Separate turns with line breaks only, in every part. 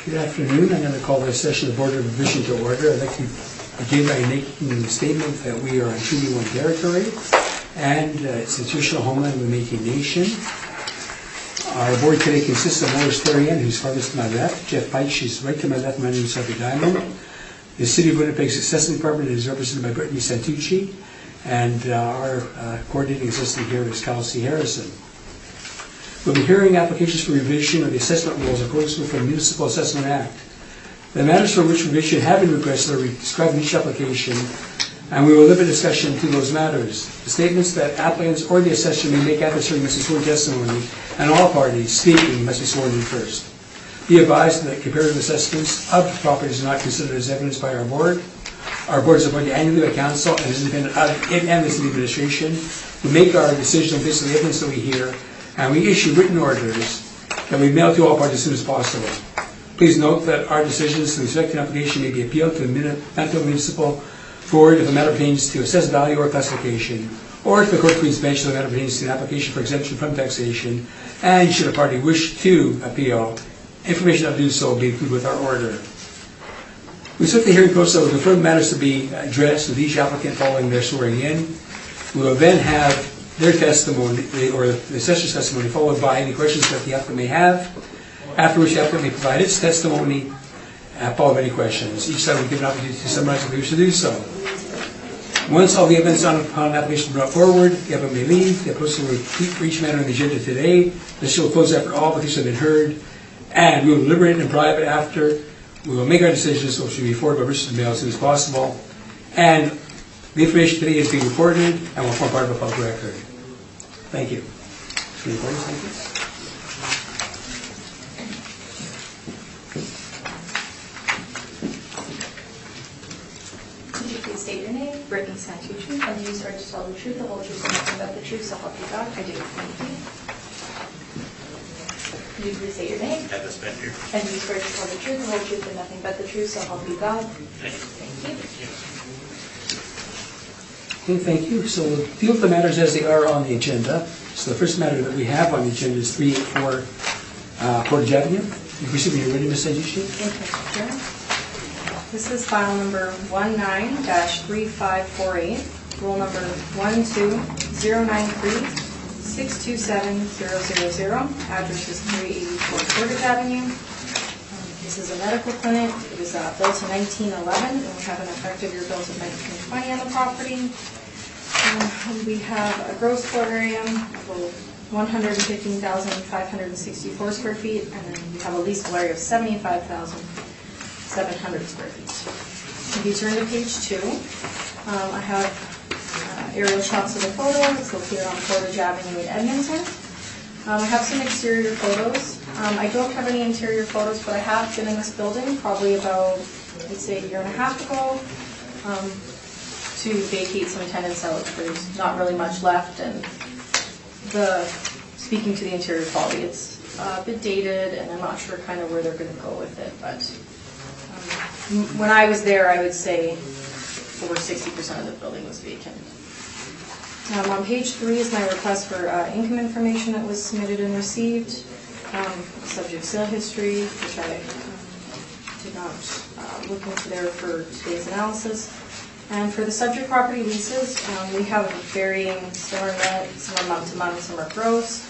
Good afternoon. I'm going to call this session of the Board of Revision to order. I'd like to begin by making the statement that we are on Treaty 1 territory and institutional homeland of the Métis Nation. Our board today consists of Maurice Therian, who's farthest to my left, Jeff Peitsch, who's right to my left, my name is Harvey Diamond. The City of Winnipeg's Assessment Department is represented by Brittany Santucci, and our coordinating assistant here is Kelsey Harrison. We'll be hearing applications for revision of the assessment rules in accordance with the Municipal Assessment Act. The matters for which revision have been requested are described in each application, and we will limit discussion to those matters. The statements that applicants or the assessor may make after serving must be sworn testimony, and all parties speaking must be sworn in first. Be advised that comparative assessments of properties are not considered as evidence by our board. Our board is appointed annually by council and is independent and the city administration. We make our decisions based on the evidence that we hear, and we issue written orders that we mail to all parties as soon as possible. Please note that our decisions to respect an application may be appealed to the Manitoba Municipal Board if the matter pertains to assessed value or classification, or if the Court Queen's Bench if the matter pertains to an application for exemption from taxation, and should a party wish to appeal, information that do so will be included with our order. We set the hearing process with confirmed matters to be addressed with each applicant following their swearing in. We will then have their testimony, or the assessor's testimony, followed by any questions that the applicant may have, after which the applicant may provide its testimony, followed by any questions. Each side will give an opportunity to summarize if they wish to do so. Once all the evidence upon an application is brought forward, the applicant may leave. The process will repeat for each matter on the agenda today. This will close after all applications have been heard, and we will deliberate in private after. We will make our decisions, which will be forwarded by registered mail as soon as possible. And the information today is being recorded and will form part of a public record. Thank you. Any questions? Thank you.
Could you please state your name? Brittany Santucci. And you swear to tell the truth, the whole truth, and nothing but the truth, so help you God? I do. Thank you. Could you please state your name?
Have this been here.
And you swear to tell the truth, the whole truth, and nothing but the truth, so help you God?
Thank you.
Thank you.
Okay, thank you. So we'll deal with the matters as they are on the agenda. So the first matter that we have on the agenda is 384 Portage Avenue. You proceed when you're ready, Ms. Santucci.
Thank you, Mr. Chairman. This is file number 19-3548, roll number 12093-627-000. Address is 384 Portage Avenue. This is a medical clinic. It was built in 1911, and we have an effective year built in 1920 on the property. We have a gross floor area of 115,564 square feet, and then we have a leasable area of 75,700 square feet. If you turn to page 2, I have aerial shots of the photo. It's located on Portage Avenue in Edmonton. I have some exterior photos. I don't have any interior photos, but I have been in this building probably about, I'd say, a year and a half ago to vacate some tenants out. There's not really much left, and speaking to the interior quality, it's a bit dated, and I'm not sure kind of where they're going to go with it, but when I was there, I would say over 60% of the building was vacant. On page 3 is my request for income information that was submitted and received, subject sale history, which I did not look into there for today's analysis. And for the subject property leases, we have varying, some are net, some are month-to-month, some are gross.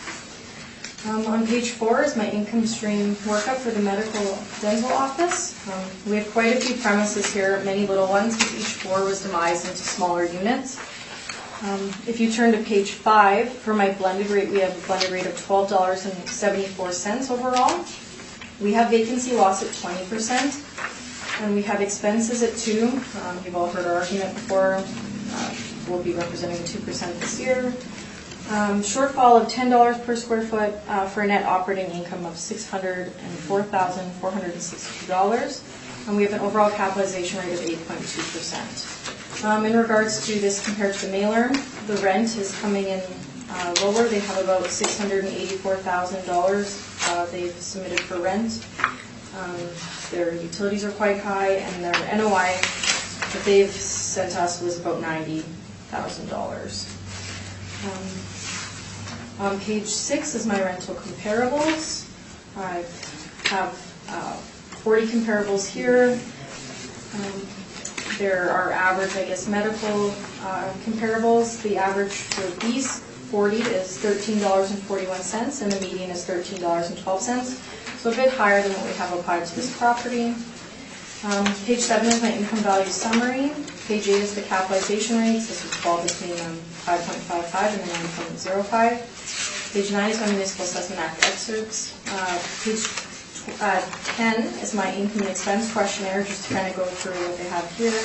On page 4 is my income stream workup for the medical dental office. We have quite a few premises here, many little ones, because each floor was demised into smaller units. If you turn to page 5, for my blended rate, we have a blended rate of $12.74 overall. We have vacancy loss at 20%, and we have expenses at 2%. You've all heard our argument before. We'll be representing 2% this year. Shortfall of $10 per square foot for a net operating income of $604,462. And we have an overall capitalization rate of 8.2%. In regards to this compared to the mailer, the rent is coming in lower. They have about $684,000 they've submitted for rent. Their utilities are quite high, and their NOI that they've sent us was about $90,000. On page 6 is my rental comparables. I have 40 comparables here. There are average, I guess, medical comparables. The average for these 40 is $13.41, and the median is $13.12. So a bit higher than what we have applied to this property. Page 7 is my income value summary. Page 8 is the capitalization rates. This would fall between 5.55 and 9.05. Page 9 is my Municipal Assessment Act excerpts. Page 10 is my income and expense questionnaire, just to kind of go through what they have here.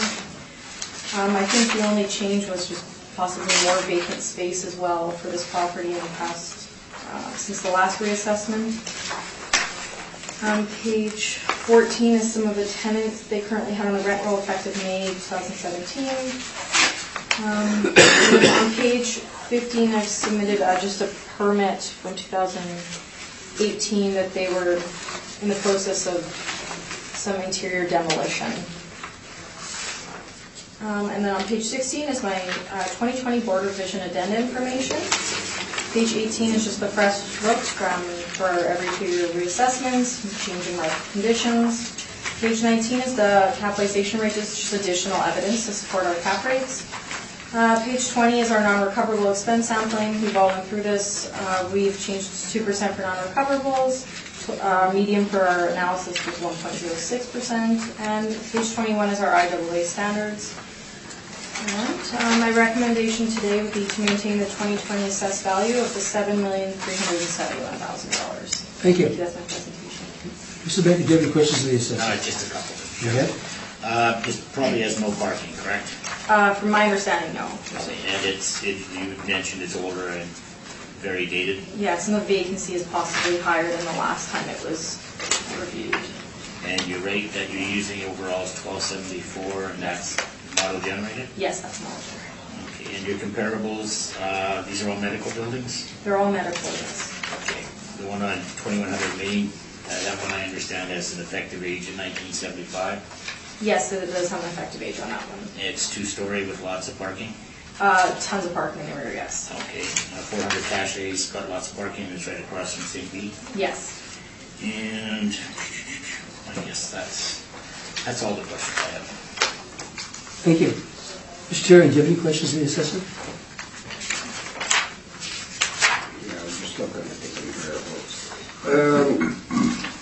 I think the only change was just possibly more vacant space as well for this property in the past, since the last reassessment. Page 14 is some of the tenants they currently have on the rent roll effective May 2017. On page 15, I've submitted just a permit from 2018 that they were in the process of some interior demolition. And then on page 16 is my 2020 Board Revision Addenda information. Page 18 is just the fresh look for every 2-year reassessments, changing market conditions. Page 19 is the capitalization rate, just additional evidence to support our cap rates. Page 20 is our non-recoverable expense sampling. We've all went through this. We've changed to 2% for non-recoverables. Median for our analysis was 1.06%. And page 21 is our IAA standards. And my recommendation today would be to maintain the 2020 assessed value of the $7,371,000.
Thank you.
That's my presentation.
Mr. Baker, do you have any questions of the assessor?
Just a couple.
Go ahead.
This probably has no parking, correct?
From my understanding, no.
And you mentioned it's older and very dated?
Yes, and the vacancy is possibly higher than the last time it was reviewed.
And your rate that you're using overall is $12.74, and that's model generated?
Yes, that's model generated.
Okay, and your comparables, these are all medical buildings?
They're all medical, yes.
Okay, the one on 2100 Main, that one I understand has an effective age of 1975?
Yes, it does have an effective age on that one.
It's 2-story with lots of parking?
Tons of parking in the rear, yes.
Okay, 400 Cachet's got lots of parking, it's right across from St. B.
Yes.
And I guess that's all the questions I have.
Thank you. Mr. Chair, do you have any questions of the assessor?
Yeah, I'm just looking at the comparables.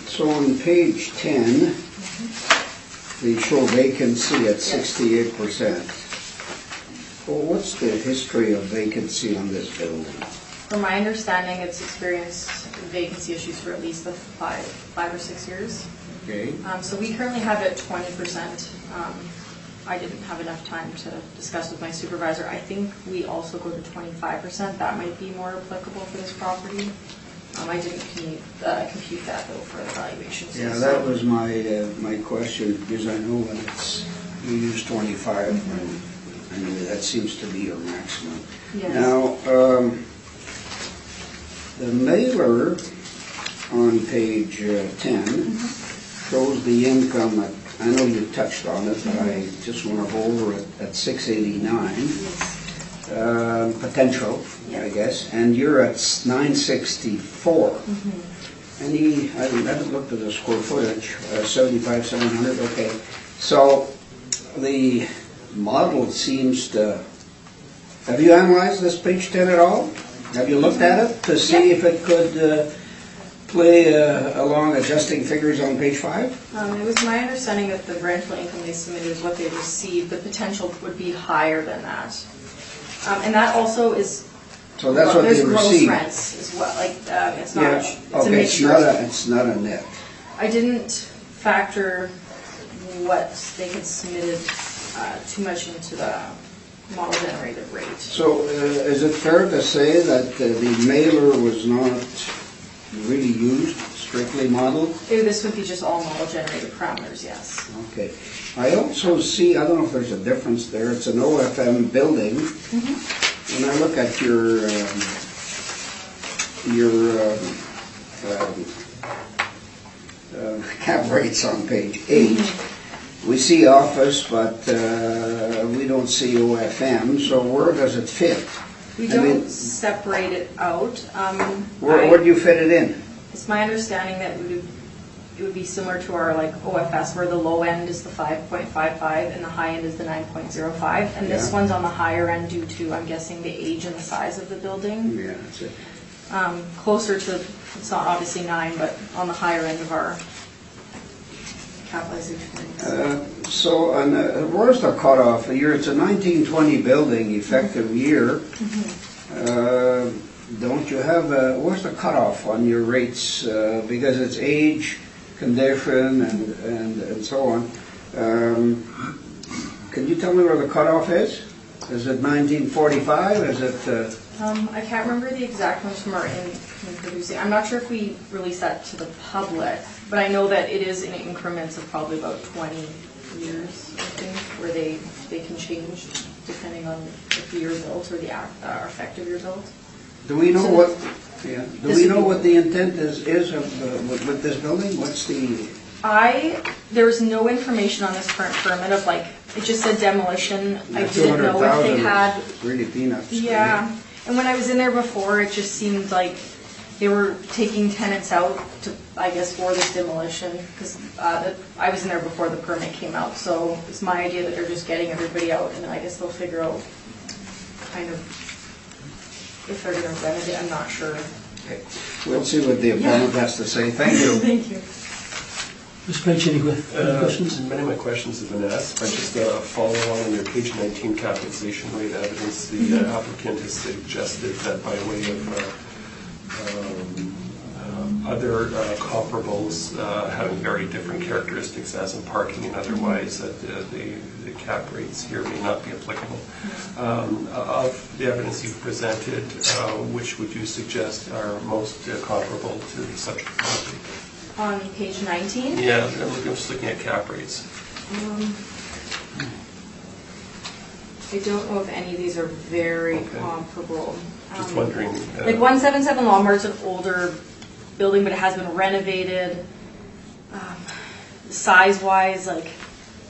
So on page 10, they show vacancy at 68%. Well, what's the history of vacancy on this building?
From my understanding, it's experienced vacancy issues for at least the five or 6 years.
Okay.
So we currently have it 20%. I didn't have enough time to discuss with my supervisor. I think we also go to 25%. That might be more applicable for this property. I didn't compute that though for evaluations.
Yeah, that was my question, because I know when you use 25, and anyway, that seems to be your maximum.
Yes.
Now, the mailer on page 10 shows the income at, I know you touched on it, but I just want to go over it, at 689.
Yes.
Potential, I guess, and you're at 964. I haven't looked at the square footage, 75,700, okay. So the model seems to, have you analyzed this page 10 at all? Have you looked at it to see if it could play along adjusting figures on page 5?
It was my understanding that the rental income they submitted is what they received. The potential would be higher than that. And that also is,
so that's what
there's
they
gross
received.
rents as well. Like it's not.
Yeah.
It's a
Okay,
mixture.
it's not a net.
I didn't factor what they had submitted too much into the model generated rate.
So is it fair to say that the mailer was not really used, strictly modeled?
This would be just all model generated parameters, yes.
Okay. I also see, I don't know if there's a difference there, it's an OFM building. When I look at your cap rates on page 8, we see office, but we don't see OFM, so where does it fit?
We don't separate it out.
Where do you fit it in?
It's my understanding that we would it would be similar to our like OFS, where the low end is the 5.55 and the high end is the 9.05. And this
Yeah.
one's on the higher end due to, I'm guessing, the age and the size of the building.
Yeah, that's it.
Closer to, it's not obviously 9, but on the higher end of our capitalization rates.
So, where's the cutoff year? It's a 1920 building, effective year. Don't you have, where's the cutoff on your rates? Because it's age, condition, and so on. Can you tell me where the cutoff is? Is it 1945? Is it?
I can't remember the exact ones from our in producing. I'm not sure if we release that to the public, but I know that it is in increments of probably about 20 years, I think, where they can change depending on if the year built or the effective year built.
Do we know
So
what? Yeah. Do
this
we
would
know
be-
what the intent is with this building? What's the?
There was no information on this current permit of like, it just said demolition. I
Yeah,
didn't know if they
200,000
had,
is really peanuts.
yeah. And when I was in there before, it just seemed like they were taking tenants out to, I guess, for this demolition, because I was in there before the permit came out, so it's my idea that they're just getting everybody out, and then I guess they'll figure out kind of if they're gonna renovate it, I'm not sure.
Okay. We'll see what the opponent has to say. Thank you.
Thank you.
Mr. Page, any questions?
Many of my questions have been asked. I just follow along on your page 19 capitalization rate evidence. The applicant has suggested that by way of other comparables having very different characteristics as in parking and otherwise, that the cap rates here may not be applicable. Of the evidence you've presented, which would you suggest are most comparable to the subject property?
On page 19?
Yeah, I'm just looking at cap rates.
I don't know if any of these are very
Okay.
comparable.
Just wondering.
Like 177 Lombard's an older building, but it has been renovated. Size-wise, like,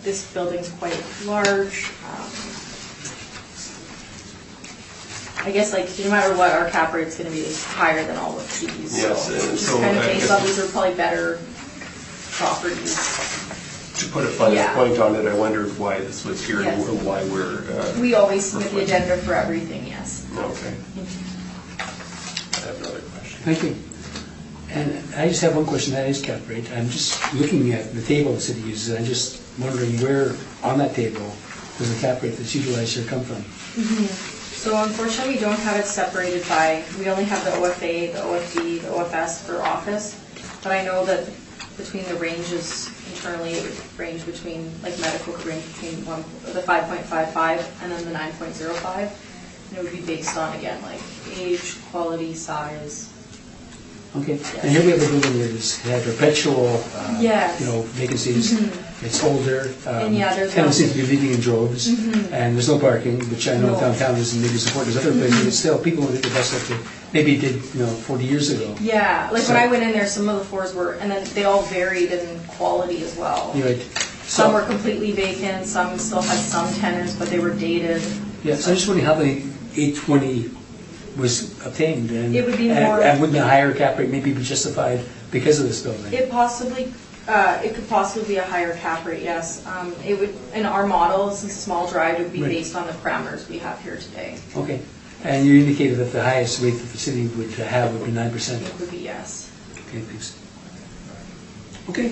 this building's quite large. I guess, like, no matter what, our cap rate's gonna be higher than all of these.
Yes,
So
and
just
so
kind of
I
based
guess-
on, these are probably better properties.
To put a finer
Yeah.
point on it, I wondered why this was here
Yes.
and why we're.
We always submit the agenda for everything, yes.
Okay. I have another question.
Thank you. And I just have one question, that is cap rate. I'm just looking at the table the city uses, and I'm just wondering where on that table does the cap rate that's utilized here come from?
So unfortunately, we don't have it separated by, we only have the OFA, the OFD, the OFS for office. But I know that between the ranges internally, it would range between, like medical could range between the 5.55 and then the 9.05. And it would be based on, again, like age, quality, size.
Okay, and here we have a building that has had perpetual,
Yes.
vacancies. It's older.
And yeah, there's
tenants
no-
seem to be leaving in droves, and there's no parking, which I know
No.
downtown isn't maybe as important as other places, but still, people want to get the best that they maybe did, 40 years ago.
Yeah, like
So-
when I went in there, some of the floors were, and then they all varied in quality as well.
Right.
Some
So-
were completely vacant, some still had some tenants, but they were dated.
Yeah, so I just wondering how the 820 was obtained, and
It would be
and-
more-
and wouldn't a higher cap rate maybe be justified because of this building?
It could possibly be a higher cap rate, yes. It would, in our model, since it's small drive, it would be
Right.
based on the parameters we have here today.
Okay, and you indicated that the highest rate that the city would have would be 9%.
It would be yes.
Okay, thanks. Okay.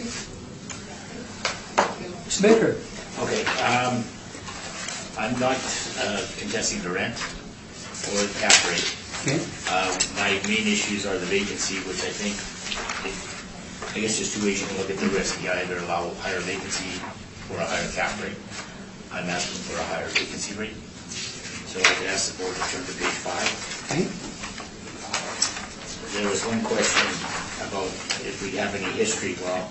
Mr. Baker?
Okay, I'm not contesting the rent or the cap rate.
Okay,
My main issues are the vacancy, which I think, I guess there's two ways you can look at the risk. You either allow higher vacancy or a higher cap rate. I'm asking for a higher vacancy rate. So I could ask the board to turn to page 5.
okay.
There was one question about if we have any history. Well,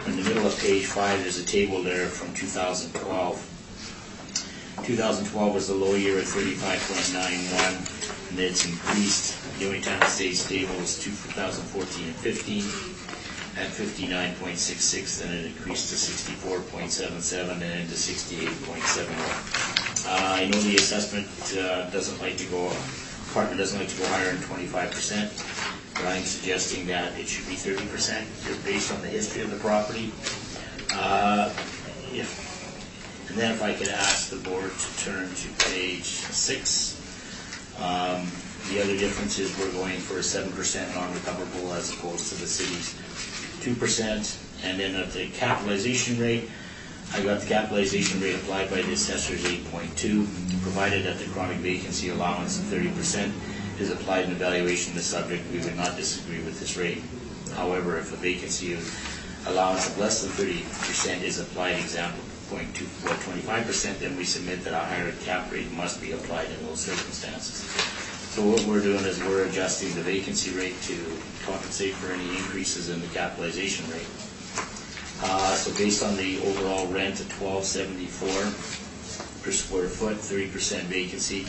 in the middle of page 5, there's a table there from 2012. 2012 was the low year at 35.91, and it's increased. The only time it stayed stable was 2014 and 15 at 59.66, then it increased to 64.77 and then to 68.71. I know the assessment doesn't like to go, partner doesn't like to go higher than 25%. I'm suggesting that it should be 30%, just based on the history of the property. And then if I could ask the board to turn to page 6. The other difference is we're going for a 7% non-recoverable as opposed to the city's 2%. And then at the capitalization rate, I got the capitalization rate applied by the assessors 8.2, provided that the chronic vacancy allowance of 30% is applied in evaluation of the subject. We would not disagree with this rate. However, if a vacancy allowance of less than 30% is applied, example 25%, then we submit that a higher cap rate must be applied in those circumstances. So what we're doing is we're adjusting the vacancy rate to compensate for any increases in the capitalization rate. So based on the overall rent of $12.74 per square foot, 30% vacancy,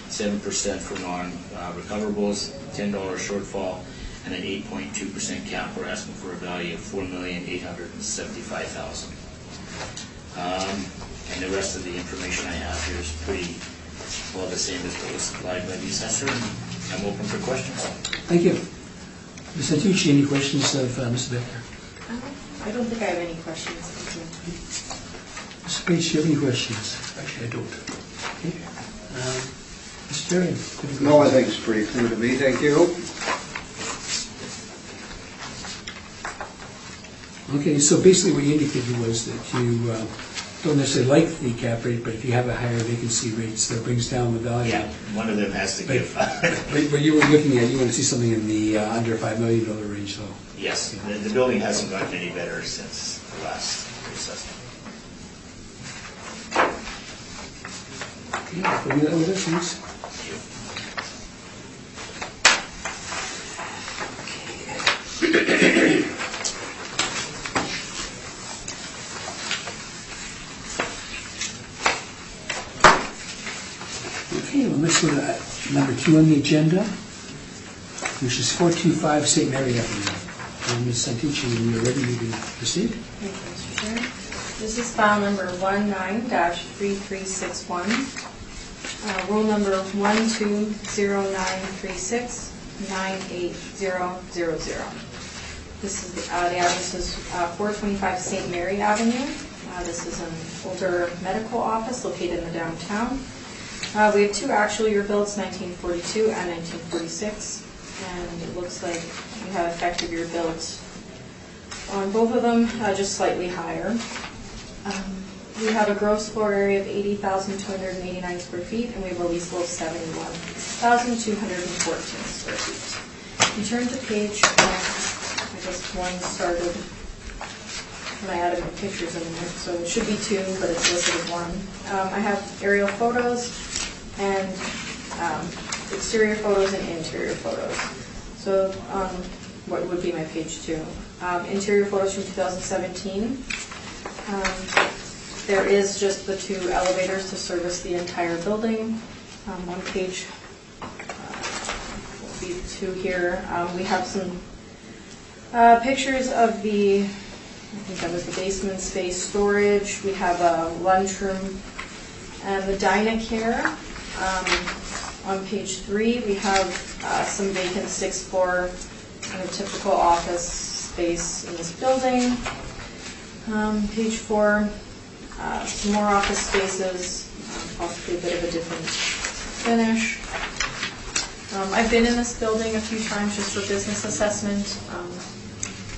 7% for non-recoverables, $10 shortfall, and an 8.2% cap, we're asking for a value of $4,875,000. And the rest of the information I have here is pretty well the same as what was supplied by the assessor. I'm open for questions.
Thank you. Ms. Santucci, any questions of Mr. Becker?
I don't think I have any questions.
Mr. Page, do you have any questions?
Actually, I don't.
Okay. Mr. Terry?
No, I think it's pretty clear to me, thank you.
Okay, so basically what you indicated was that you don't necessarily like the cap rate, but if you have a higher vacancy rate, so it brings down the value.
Yeah, one of them has to give.
But you were looking at, you want to see something in the under $5 million range, though.
Yes, the building hasn't gotten any better since the last reassessment.
Okay, we'll do that with us, please. Okay, well, let's go to number 2 on the agenda, which is 425 St. Mary Avenue. Ms. Santucci, when you're ready, you can proceed.
Thank you, Mr. Chair. This is file number 19-3361, roll number 120936-98000. This is the address is 425 St. Mary Avenue. This is an older medical office located in the downtown. We have 2 actual year builds, 1942 and 1946, and it looks like we have effective year builds on both of them, just slightly higher. We have a gross floor area of 80,289 square feet, and we have a leaseable of 71,214 square feet. You turn to page 1, I guess 1 started when I added the pictures in there, so it should be 2, but it's listed as 1. I have aerial photos and exterior photos and interior photos. So what would be my page 2? Interior photos from 2017. There is just the 2 elevators to service the entire building. One page will be 2 here. We have some pictures of the, I think that was the basement space storage. We have a lunchroom and the Dynacare. On page 3, we have some vacant 6th floor kind of typical office space in this building. Page 4, some more office spaces, possibly a bit of a different finish. I've been in this building a few times just for business assessment.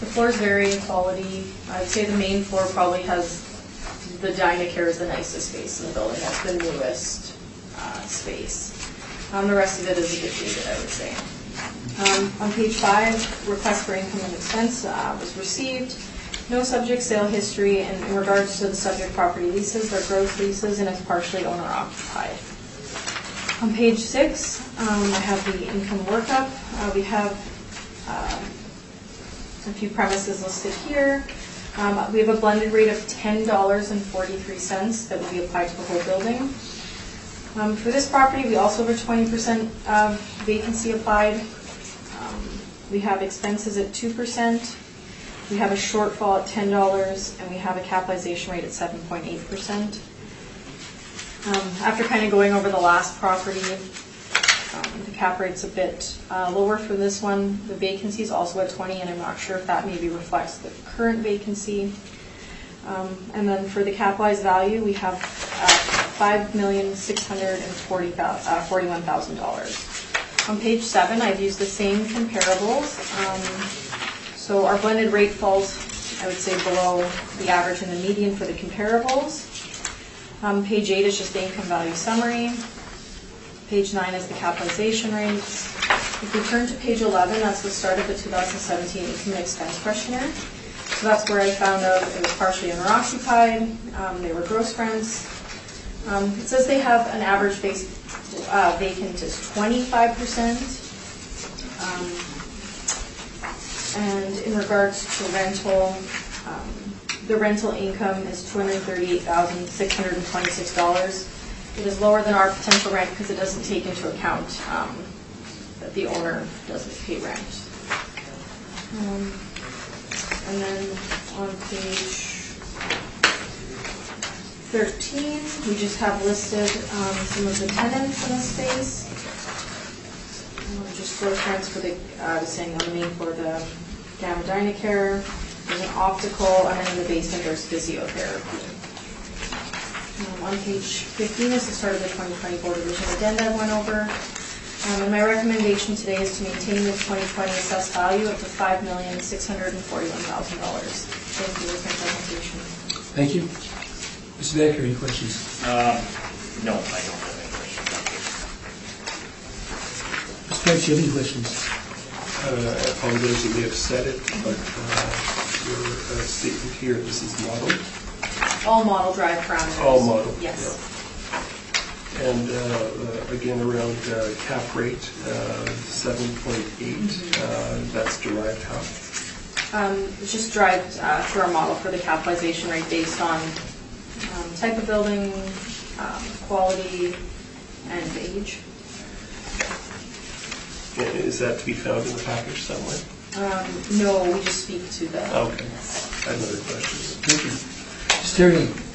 The floors vary in quality. I'd say the main floor probably has, the Dynacare is the nicest space in the building. That's the newest space. The rest of it is a bit dated, I would say. On page 5, request for income and expense was received. No subject sale history, and in regards to the subject property leases, they're gross leases and it's partially owner occupied. On page 6, I have the income workup. We have a few premises listed here. We have a blended rate of $10.43 that would be applied to the whole building. For this property, we also have a 20% vacancy applied. We have expenses at 2%. We have a shortfall at $10, and we have a capitalization rate at 7.8%. After kind of going over the last property, The cap rate's a bit lower for this one. The vacancy is also at 20, and I'm not sure if that maybe reflects the current vacancy. And then for the capitalized value, we have $5,641,000. On page 7, I've used the same comparables. So our blended rate falls, I would say, below the average and the median for the comparables. Page 8 is just the income value summary. Page 9 is the capitalization rates. If we turn to page 11, that's the start of the 2017 income and expense questionnaire. So that's where I found out it was partially owner-occupied. They were gross rents. It says they have an average vacant is 25%. And in regards to rental, the rental income is $238,626. It is lower than our potential rent because it doesn't take into account that the owner doesn't pay rent. And then on page 13, we just have listed some of the tenants in the space. Just gross rents for the, I was saying on the main floor, the Gamma Dynacare, there's an optical, and then in the basement there's physiotherapy. On page 15 is the start of the 2020 Board Division Addenda I went over. And my recommendation today is to maintain the 2020 assessed value at the $5,641,000. Thank you. That's my presentation.
Thank you. Mr. Baker, any questions?
No, I don't have any questions.
Mr. Pence, do you have any questions?
I apologize, you may have said it, but your statement here, this is modeled.
All model drive parameters.
All model.
Yes.
Yeah. And again, around cap rate, 7.8, that's derived how?
It's just derived through our model for the capitalization rate based on type of building, quality, and age.
Is that to be found in the package somewhere?
No, we just speak to the...
Okay. I have another question.
Thank you. Mr.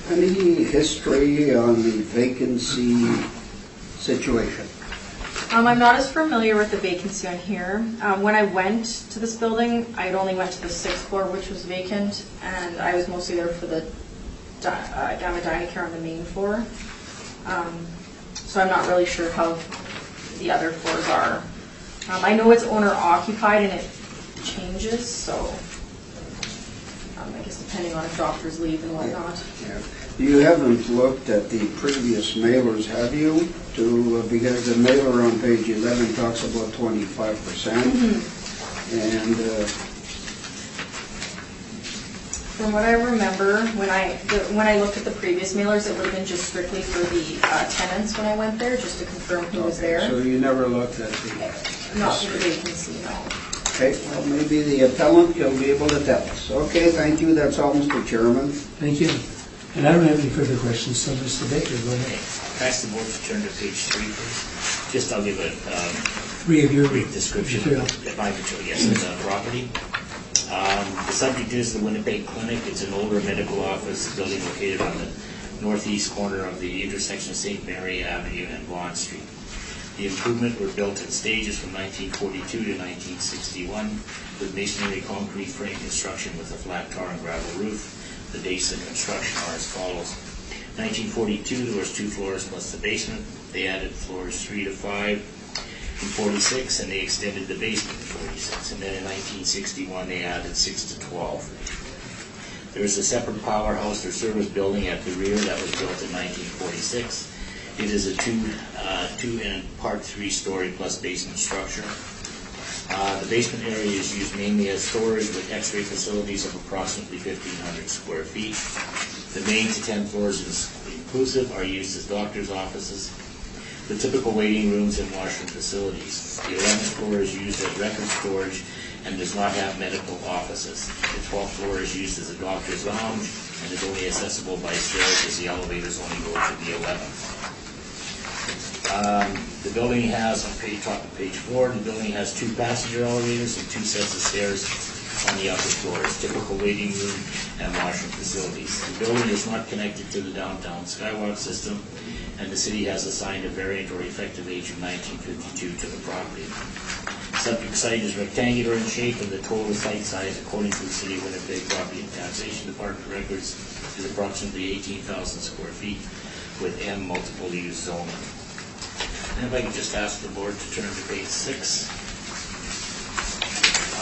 Any history on the vacancy situation?
I'm not as familiar with the vacancy on here. When I went to this building, I only went to the 6th floor, which was vacant, and I was mostly there for the Gamma Dynacare on the main floor. So I'm not really sure how the other floors are. I know it's owner-occupied and it changes, so I guess depending on if doctors leave and whatnot.
Yeah. You haven't looked at the previous mailers, have you? Because the mailer on page 11 talks about 25%. And
from what I remember, when I looked at the previous mailers, it would have been just strictly for the tenants when I went there, just to confirm who was there.
So you never looked at the...
Not for the vacancy, no.
Okay, well, maybe the appellant will be able to tell us. Okay, thank you. That's all, Mr. Chairman.
Thank you. And I don't have any further questions, so Mr. Baker, go ahead.
Ask the board to turn to page 3, please. Just I'll give a
3 of your
brief description
material.
of my material, yes, of the property. The subject is the Winnipeg Clinic. It's an older medical office building located on the northeast corner of the intersection of St. Mary Avenue and Vaughan Street. The improvement were built in stages from 1942 to 1961 with masonry concrete frame construction with a flat tar and gravel roof. The dates of construction are as follows. 1942, there was 2 floors plus the basement. They added floors 3 to 5 in 46, and they extended the basement to 46. And then in 1961, they added 6 to 12. There is a separate powerhouse or service building at the rear that was built in 1946. It is a 2 and part 3-story plus basement structure. The basement area is used mainly as storage with x-ray facilities of approximately 1,500 square feet. The main to 10 floors inclusive are used as doctors' offices, the typical waiting rooms and washroom facilities. The 11th floor is used as record storage and does not have medical offices. The 12th floor is used as a doctor's lounge and is only accessible by stairs as the elevators only go to the 11th. The building has, on top of page 4, the building has 2 passenger elevators and 2 sets of stairs on the upper floors, typical waiting room and washroom facilities. The building is not connected to the downtown skywalk system, and the city has assigned a variant or effective age of 1952 to the property. Subject site is rectangular in shape, and the total site size, according to the City of Winnipeg Property and Taxation Department records, is approximately 18,000 square feet with M multiple use zoning. And if I could just ask the board to turn to page 6.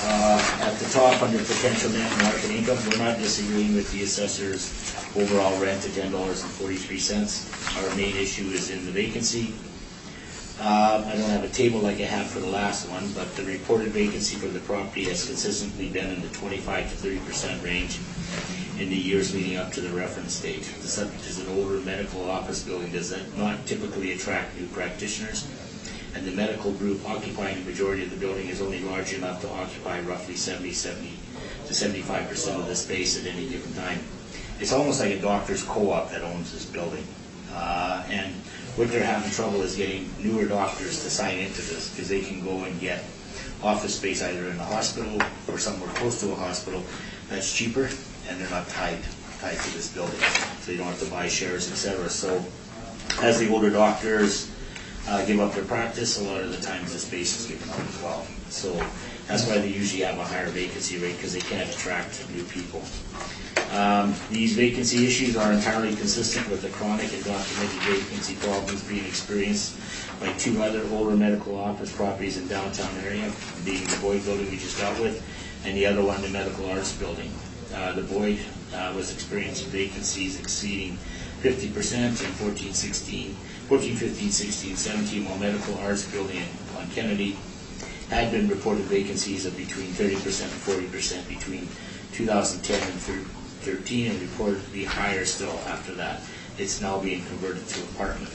At the top, under potential net market income, we're not disagreeing with the assessor's overall rent at $10.43. Our main issue is in the vacancy. I don't have a table like I had for the last one, but the reported vacancy for the property has consistently been in the 25 to 30% range in the years leading up to the reference date. The subject is an older medical office building that does not typically attract new practitioners, and the medical group occupying the majority of the building is only large enough to occupy roughly 70 to 75% of the space at any given time. It's almost like a doctor's co-op that owns this building. And what they're having trouble is getting newer doctors to sign into this, because they can go and get office space either in a hospital or somewhere close to a hospital that's cheaper, and they're not tied to this building, so you don't have to buy shares, etc. So as the older doctors give up their practice, a lot of the times the space is given up as well. So that's why they usually have a higher vacancy rate, because they can't attract new people. These vacancy issues are entirely consistent with the chronic and documented vacancy problems being experienced by two other older medical office properties in downtown area, being the Boyd building we just dealt with, and the other one, the Medical Arts building. The Boyd was experiencing vacancies exceeding 50% in 14, 15, 16, 17, while Medical Arts building on Kennedy had been reported vacancies of between 30% and 40% between 2010 and 2013, and reported to be higher still after that. It's now being converted to apartment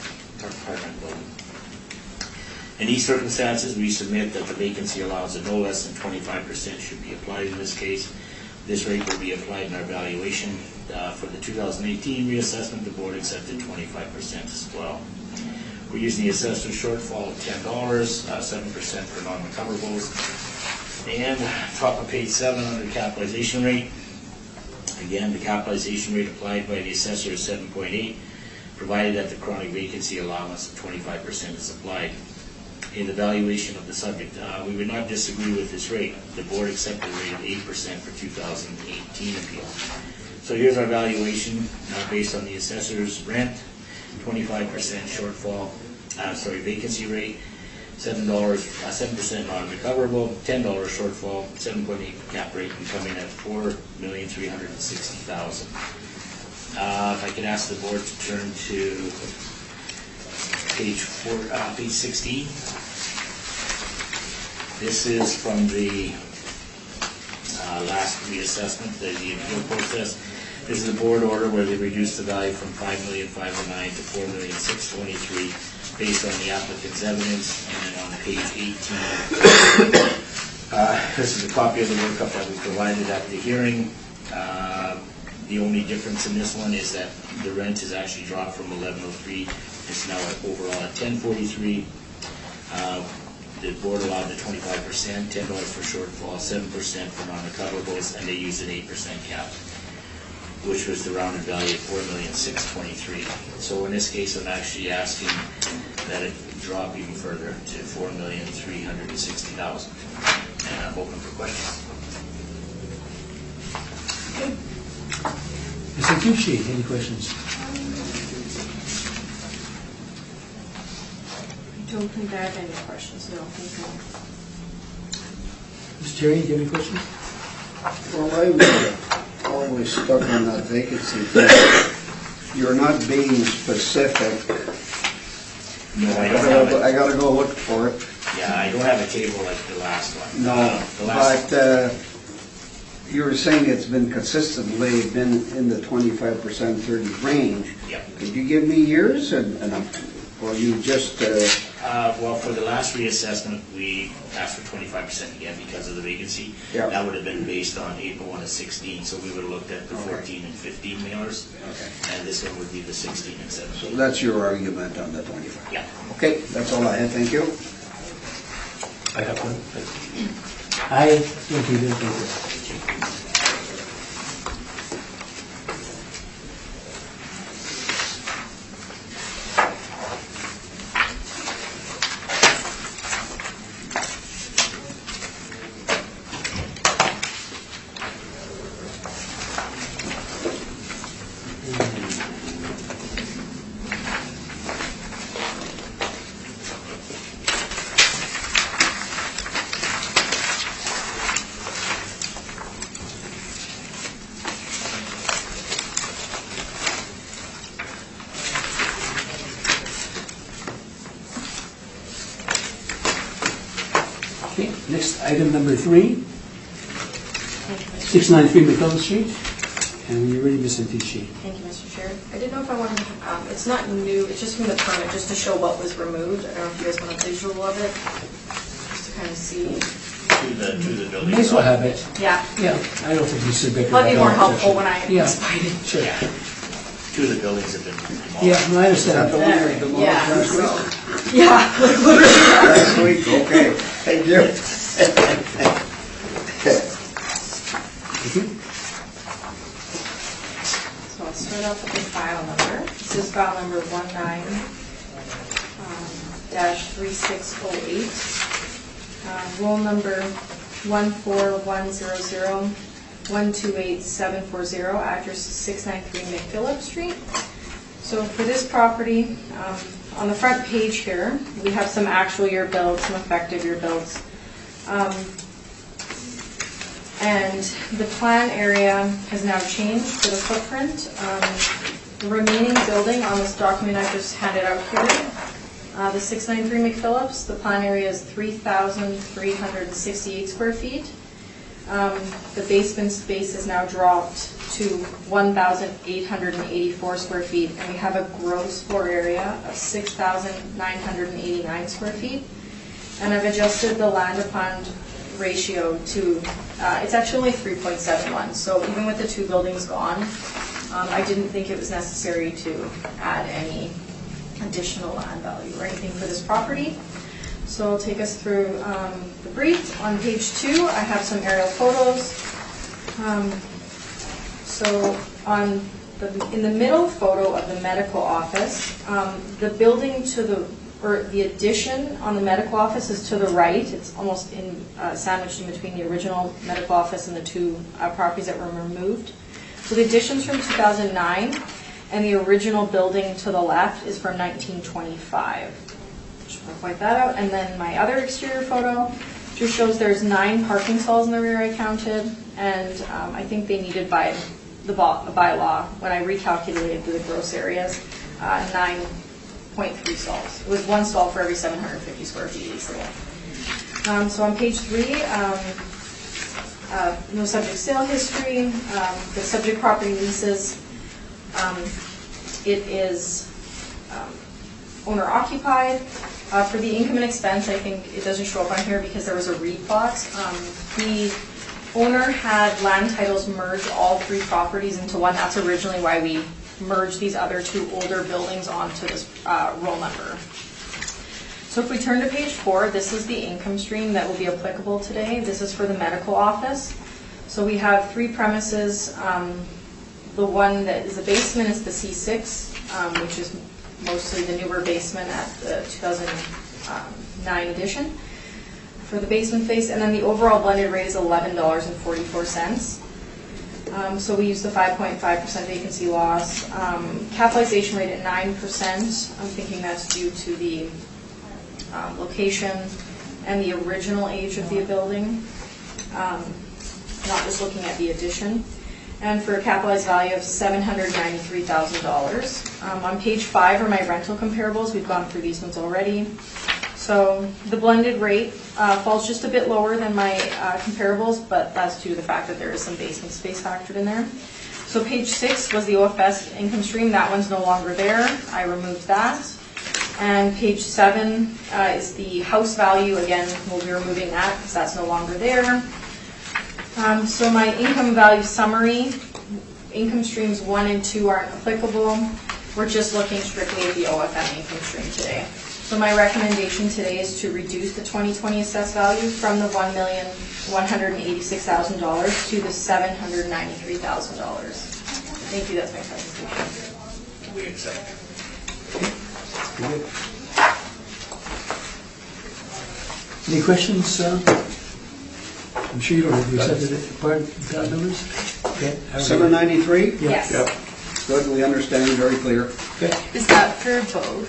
building. In these circumstances, we submit that the vacancy allowance of no less than 25% should be applied in this case. This rate will be applied in our valuation. For the 2018 reassessment, the board accepted 25% as well. We're using the assessor's shortfall of $10, 7% for non-recoverables. And top of page 7 under capitalization rate. Again, the capitalization rate applied by the assessor is 7.8, provided that the chronic vacancy allowance of 25% is applied. In the valuation of the subject, we would not disagree with this rate. The board accepted a rate of 8% for 2018 appeal. So here's our valuation based on the assessor's rent, 25% shortfall, vacancy rate, $7 non-recoverable, $10 shortfall, 7.8 cap rate, and come in at $4,360,000. If I could ask the board to turn to page 16. This is from the last reassessment, the appeal process. This is a board order where they reduced the value from $5,509,000 to $4,623,000 based on the applicant's evidence. And then on page 18, this is a copy of the workup that was provided at the hearing. The only difference in this one is that the rent is actually dropped from $1,103. It's now overall at $10.43. The board allowed the 25%, $10 for shortfall, 7% for non-recoverables, and they used an 8% cap, which was the rounded value of $4,623,000. So in this case, I'm actually asking that it drop even further to $4,360,000. And I'm open for questions.
Okay. Mr. Tucci, any questions?
I don't think I have any questions, no, thank you.
Mr. Terry, do you have any questions?
Well, I'm always stuck on that vacancy thing. You're not being specific.
No, I don't have
I gotta go look for it.
Yeah, I don't have a table like the last one.
No,
The last
but you were saying it's been consistently been in the 25%, 30 range.
Yep.
Could you give me years, or you just?
Well, for the last reassessment, we asked for 25% again because of the vacancy.
Yeah.
That would have been based on April 1 of 16, so we would have looked at the 14 and 15 mailers.
Okay.
And this one would be the 16 and 17.
So that's your argument on the 25.
Yeah.
Okay, that's all I had. Thank you.
I have none.
I think you did. Item number 3, 693 McDonald Street. And when you're ready, Ms. Antici.
Thank you, Mr. Chair. I didn't know if I wanted to, it's not new, it's just from the permit, just to show what was removed. I don't know if you guys want a visual of it, just to kind of see.
To the building.
May as well have it.
Yeah,
Yeah, I don't think you should make it.
that'd be more helpful when I
Yeah.
explain it.
Sure.
Yeah. 2 of the buildings have been demolished.
Yeah, no, I
Is that
understand.
the one that demolished
Yeah,
last week?
so, yeah, like literally.
Last week, okay, thank you.
Thank you.
So I'll start off with the file number. This is file number 19-3608. Roll number 14100128740. Address is 693 McPhillip Street. So for this property, on the front page here, we have some actual year builds, some effective year builds. And the plan area has now changed for the footprint. The remaining building on this document I just handed out here, the 693 McPhillips, the plan area is 3,368 square feet. The basement space is now dropped to 1,884 square feet, and we have a gross floor area of 6,989 square feet. And I've adjusted the land to pond ratio to, it's actually only 3.71, so even with the 2 buildings gone, I didn't think it was necessary to add any additional land value or anything for this property. So I'll take us through the brief. On page 2, I have some aerial photos. So in the middle photo of the medical office, the building to the, or the addition on the medical office is to the right. It's almost sandwiched in between the original medical office and the 2 properties that were removed. So the addition's from 2009, and the original building to the left is from 1925. Just want to point that out. And then my other exterior photo just shows there's 9 parking stalls in the rear I counted, and I think they needed by the bylaw, when I recalculated the gross areas, 9.3 stalls. It was 1 stall for every 750 square feet easily. So on page 3, no subject sale history, the subject property leases, it is owner occupied. For the income and expense, I think it doesn't show up on here because there was a read box. The owner had land titles merge all 3 properties into one. That's originally why we merged these other 2 older buildings onto this roll number. So if we turn to page 4, this is the income stream that will be applicable today. This is for the medical office. So we have 3 premises. The one that is the basement is the C6, which is mostly the newer basement at the 2009 edition for the basement face. And then the overall blended rate is $11.44. So we use the 5.5% vacancy loss. Capitalization rate at 9%. I'm thinking that's due to the location and the original age of the building, not just looking at the addition. And for a capitalized value of $793,000. On page 5 are my rental comparables. We've gone through these ones already. So the blended rate falls just a bit lower than my comparables, but that's due to the fact that there is some basement space factored in there. So page 6 was the OFS income stream. That one's no longer there. I removed that. And page 7 is the house value. Again, we'll be removing that because that's no longer there. So my income value summary, income streams 1 and 2 aren't applicable. We're just looking strictly at the OFM income stream today. So my recommendation today is to reduce the 2020 assessed value from the $1,186,000 to the $793,000. Thank you, that's my presentation.
We accept.
Any questions? I'm sure you don't have to accept it, board members? Okay.
793?
Yes.
Yeah.
Good, we understand, very clear.
Okay.
Is that for both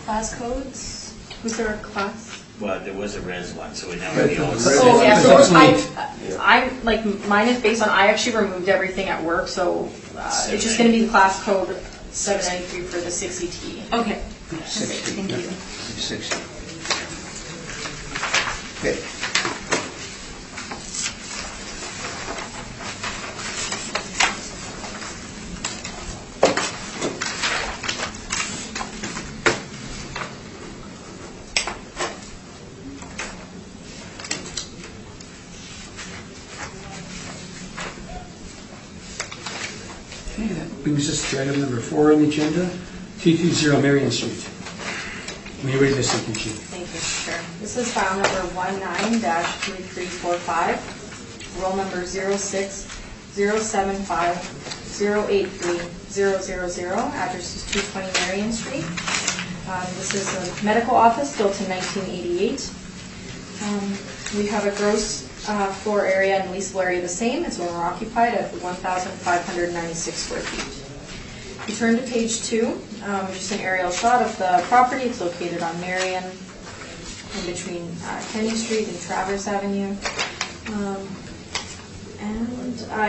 class codes? Was there a class?
Well, there was a res one, so we now
Right.
have the all.
Oh, yeah, so
Approximately.
I'm, like, mine is based on, I actually removed everything at work, so it's just going to be the class code 793 for the 60T. Okay.
60.
Thank you.
60. Okay.
Okay, that brings us to item number 4 on the agenda, 220 Marion Street. When you're ready, Ms. Chief.
Thank you, Chair. This is file number 19-3345, roll number 06075083000, address is 220 Marion Street. This is a medical office built in 1988. We have a gross floor area and leasable area the same. It's owner occupied at 1,596 square feet. We turn to page 2, just an aerial shot of the property. It's located on Marion, in between Kenny Street and Traverse Avenue.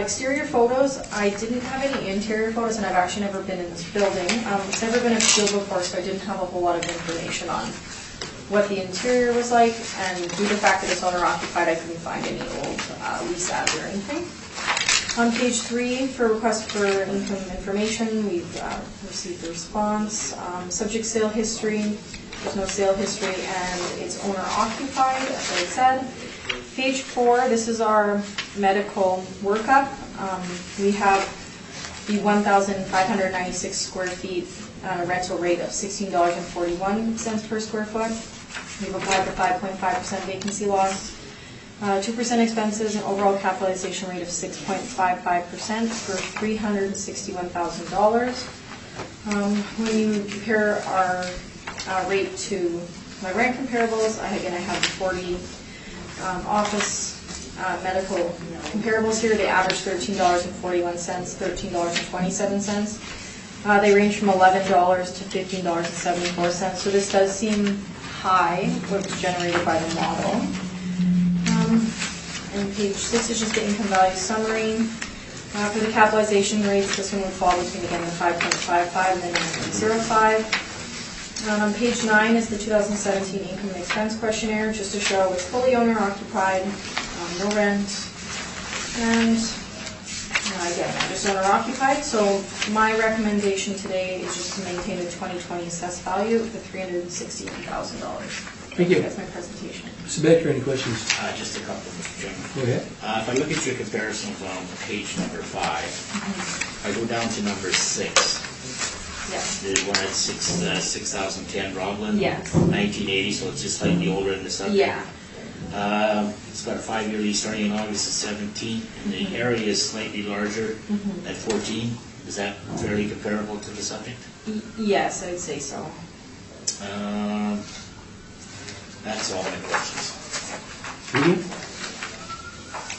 Exterior photos, I didn't have any interior photos, and I've actually never been in this building. It's never been a field before, so I didn't have a whole lot of information on what the interior was like, and due to the fact that it's owner occupied, I couldn't find any old lease ads or anything. On page 3, for request for income information, we've received a response. Subject sale history, there's no sale history, and it's owner occupied, as I said. Page 4, this is our medical workup. We have the 1,596 square feet rental rate of $16.41 per square foot. We've applied the 5.5% vacancy loss, 2% expenses, and overall capitalization rate of 6.55% for $361,000. When you compare our rate to my rent comparables, I have the 40 office medical comparables here. They average $13.41, $13.27. They range from $11 to $15.74. So this does seem high, what was generated by the model. And page 6 is just the income value summary. For the capitalization rates, this one would fall between, again, the 5.55 and the 9.05. On page 9 is the 2017 income and expense questionnaire, just to show it's fully owner occupied, no rent, and again, just owner occupied. So my recommendation today is just to maintain the 2020 assessed value of the $361,000.
Thank you.
That's my presentation.
Mr. Baker, any questions?
Just a couple, Mr. Chairman.
Go ahead.
If I look at your comparisons on page number 5, I go down to number 6.
Yes.
The one at 6010 Roblin.
Yes.
1980, so it's just slightly older than the subject.
Yeah.
It's got a 5-year lease starting in August of 17, and the area is slightly larger at 14. Is that fairly comparable to the subject?
Yes, I would say so.
That's all my questions.
Thank you.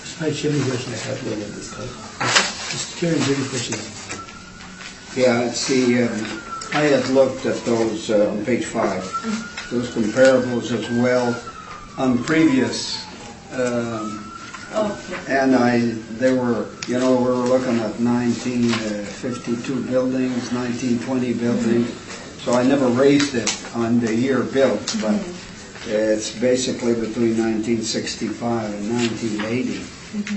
Mr. Page, do you have any questions? Mr. Chair, do you have any questions?
Yeah, see, I had looked at those on page 5, those comparables as well on previous, and they were, we were looking at 1952 buildings, 1920 buildings, so I never raised it on the year built, but it's basically between 1965 and 1980,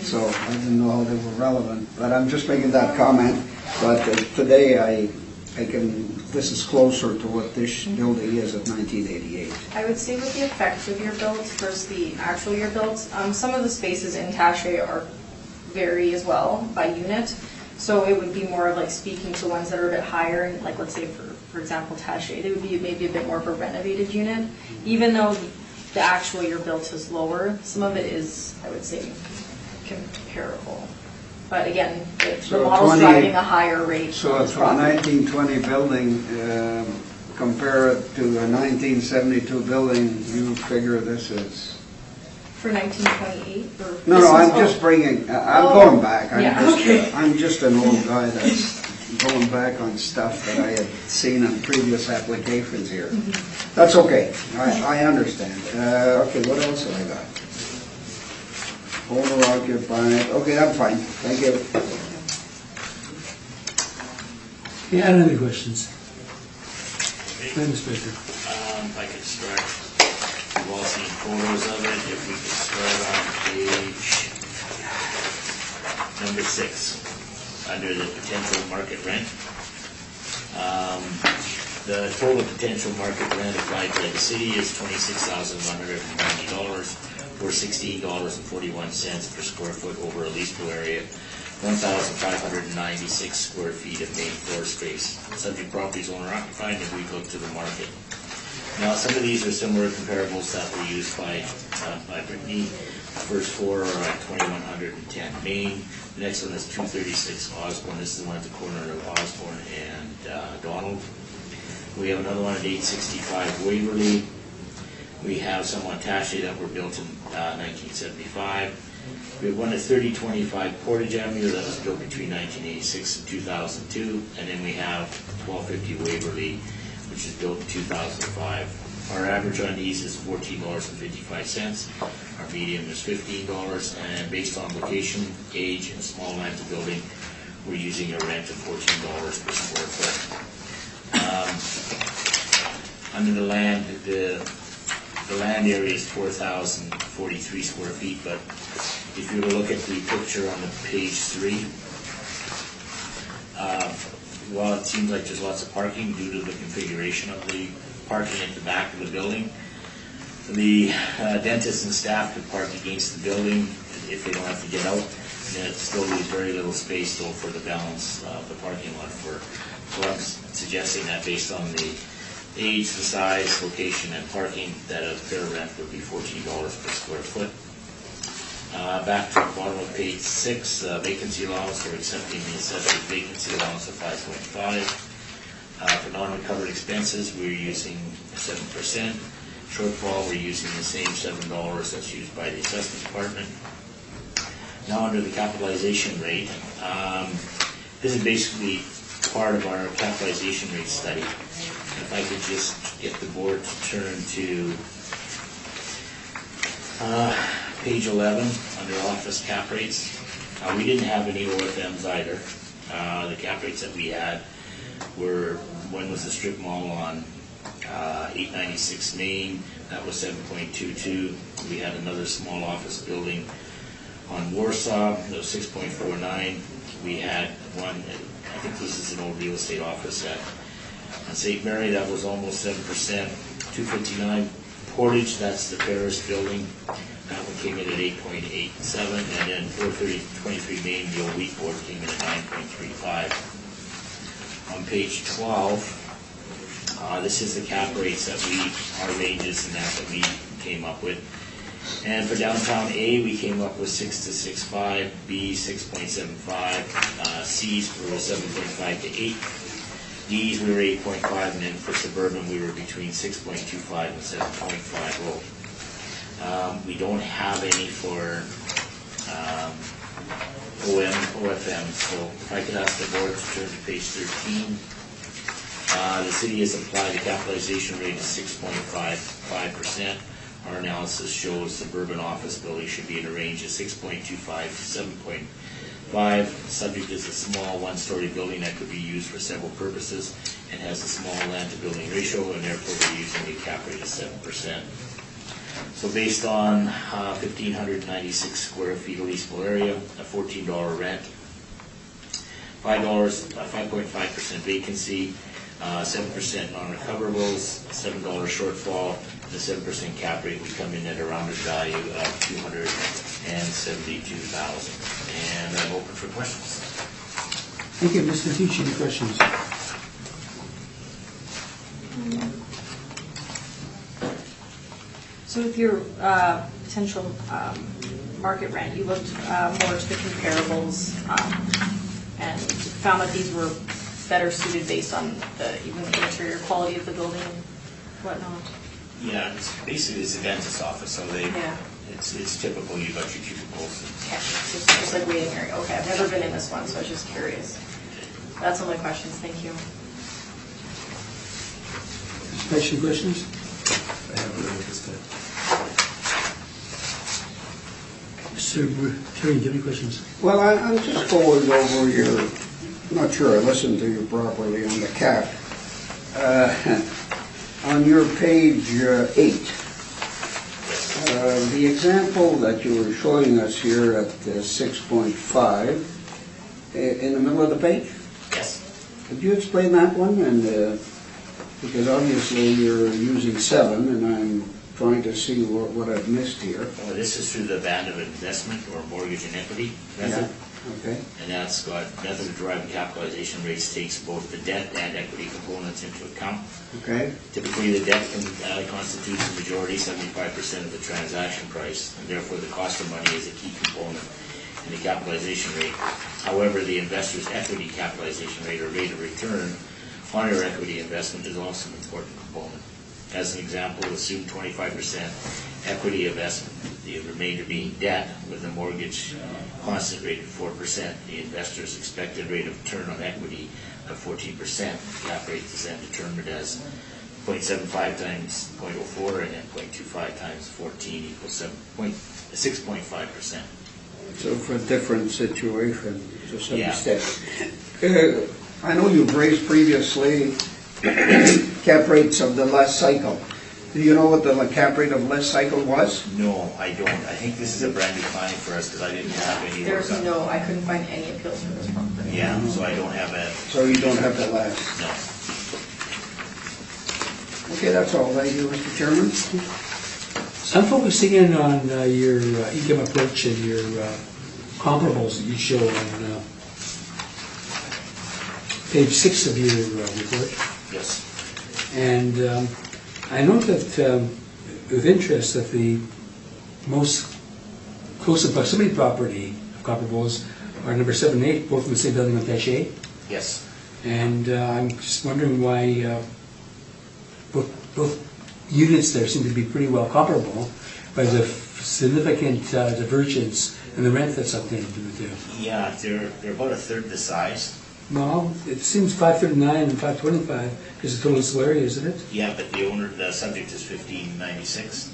so I didn't know how they were relevant, but I'm just making that comment. But today this is closer to what this building is of 1988.
I would say with the effective year built versus the actual year built, some of the spaces in Taché vary as well by unit. So it would be more of like speaking to ones that are a bit higher, and like let's say for example Taché, they would be maybe a bit more of a renovated unit. Even though the actual year built is lower, some of it is, I would say, comparable. But again, the model's driving a higher rate.
So a 1920 building, compare it to a 1972 building, you figure this is...
For 1928? Or
No, I'm just bringing, I'm going back.
Okay.
I'm just an old guy that's going back on stuff that I had seen on previous applications here. That's okay, I understand. Okay, what else have I got? Owner occupied, okay, I'm fine, thank you.
Yeah, I don't have any questions. Mr. Baker.
If I could start you've all seen photos of it. If we could start on page number 6, under the potential market rent. The total potential market rent applied by the city is $26,190, or $16.41 per square foot over a leasable area, 1,596 square feet of main floor space. Subject property is owner occupied, and we look to the market. Now, some of these are similar comparables that were used by Brittany. First floor are at 2110 Main. The next one is 236 Osborne. This is the one at the corner of Osborne and Donald. We have another one at 865 Waverly. We have some on Taché that were built in 1975. We have one at 3025 Portage Avenue that was built between 1986 and 2002. And then we have 1250 Waverly, which is built in 2005. Our average on these is $14.55. Our median is $15, and based on location, age, and small land to building, we're using a rent of $14 per square foot. Under the land, the land area is 4,043 square feet, but if you were to look at the picture on the page 3, while it seems like there's lots of parking due to the configuration of the parking at the back of the building, the dentists and staff could park against the building if they don't have to get out, and it still leaves very little space though for the balance of the parking lot. So I'm suggesting that based on the age, the size, location, and parking, that a fair rent would be $14 per square foot. Back to the bottom of page 6, vacancy allowance, we're accepting the assessor's vacancy allowance of 5.5. For non-recovered expenses, we're using 7%. Shortfall, we're using the same $7 that's used by the assessment department. Now under the capitalization rate, this is basically part of our capitalization rate study. If I could just get the board to turn to page 11 under office cap rates. We didn't have any OFMs either. The cap rates that we had were, one was the strip mall on 896 Main, that was 7.22. We had another small office building on Warsaw, that was 6.49. We had one, I think this is an old real estate office on St. Mary, that was almost 7%. 259 Portage, that's the Paris building, that one came in at 8.87, and then 430-23 Main, the old wheat board, came in at 9.35. On page 12, this is the cap rates that our ranges and that we came up with. And for downtown A, we came up with 6 to 6.5, B 6.75, C's were 7.5 to 8, D's we were 8.5, and then for suburban we were between 6.25 and 7.50. We don't have any for OFM, so if I could ask the board to turn to page 13. The city has applied a capitalization rate of 6.55%. Our analysis shows suburban office buildings should be in a range of 6.25 to 7.5. Subject is a small one-story building that could be used for several purposes and has a small land-to-building ratio, and therefore we're using a cap rate of 7%. So based on 1,596 square feet of leasable area, a $14 rent, $5.5% vacancy, 7% non-recoverables, $7 shortfall, and a 7% cap rate, we come in at a rounded value of $272,000. And I'm open for questions.
Thank you, Mr. Teach. Any questions?
So with your potential market rent, you looked more to the comparables and found that these were better suited based on even the interior quality of the building and whatnot.
Yeah, basically it's a dentist's office, so it's typical. You got your cubicles.
Okay, so it's just like waiting area. Okay, I've never been in this one, so I was just curious. That's all my questions. Thank you.
Special questions?
I have none at this time.
Mr. Terry, do you have any questions?
Well, I'm just going over your, I'm not sure I listened to you properly on the cap. On your page 8, The example that you were showing us here at 6.5, in the middle of the page,
Yes.
could you explain that one? And because obviously you're using 7, and I'm trying to see what I've missed here.
Well, this is through the band of investment or mortgage and equity method.
Okay.
And that's got method of deriving capitalization rates takes both the debt and equity components into account.
Okay.
Typically, the debt constitutes the majority, 75% of the transaction price, and therefore the cost of money is a key component in the capitalization rate. However, the investor's equity capitalization rate or rate of return on your equity investment is also an important component. As an example, assume 25% equity investment, the remainder being debt, with a mortgage constant rate of 4%. The investor's expected rate of return on equity of 14%. The cap rate is then determined as 0.75 times 0.04 and then 0.25 times 14 equals 6.5%.
So for different situations, to some
Yeah.
extent. I know you've raised previously cap rates of the last cycle. Do you know what the cap rate of last cycle was?
No, I don't. I think this is a brand new client for us because I didn't have any.
There's I couldn't find any appeals for this property.
Yeah, so I don't have a,
So you don't have the last.
no.
Okay, that's all. Thank you, Mr. Chairman.
So I'm focusing in on your income approach and your comparables that you show on page 6 of your report.
Yes.
And I note that with interest that the most close in proximity property of comparables are number 7 and 8, both in the same building on Dash A.
Yes.
And I'm just wondering why both units there seem to be pretty well comparable, but there's a significant divergence in the rent that's obtained between the two.
Yeah, they're about a third the size.
No, it seems 539 and 525 is the total leasable area, isn't it?
Yeah, but the subject is 1596.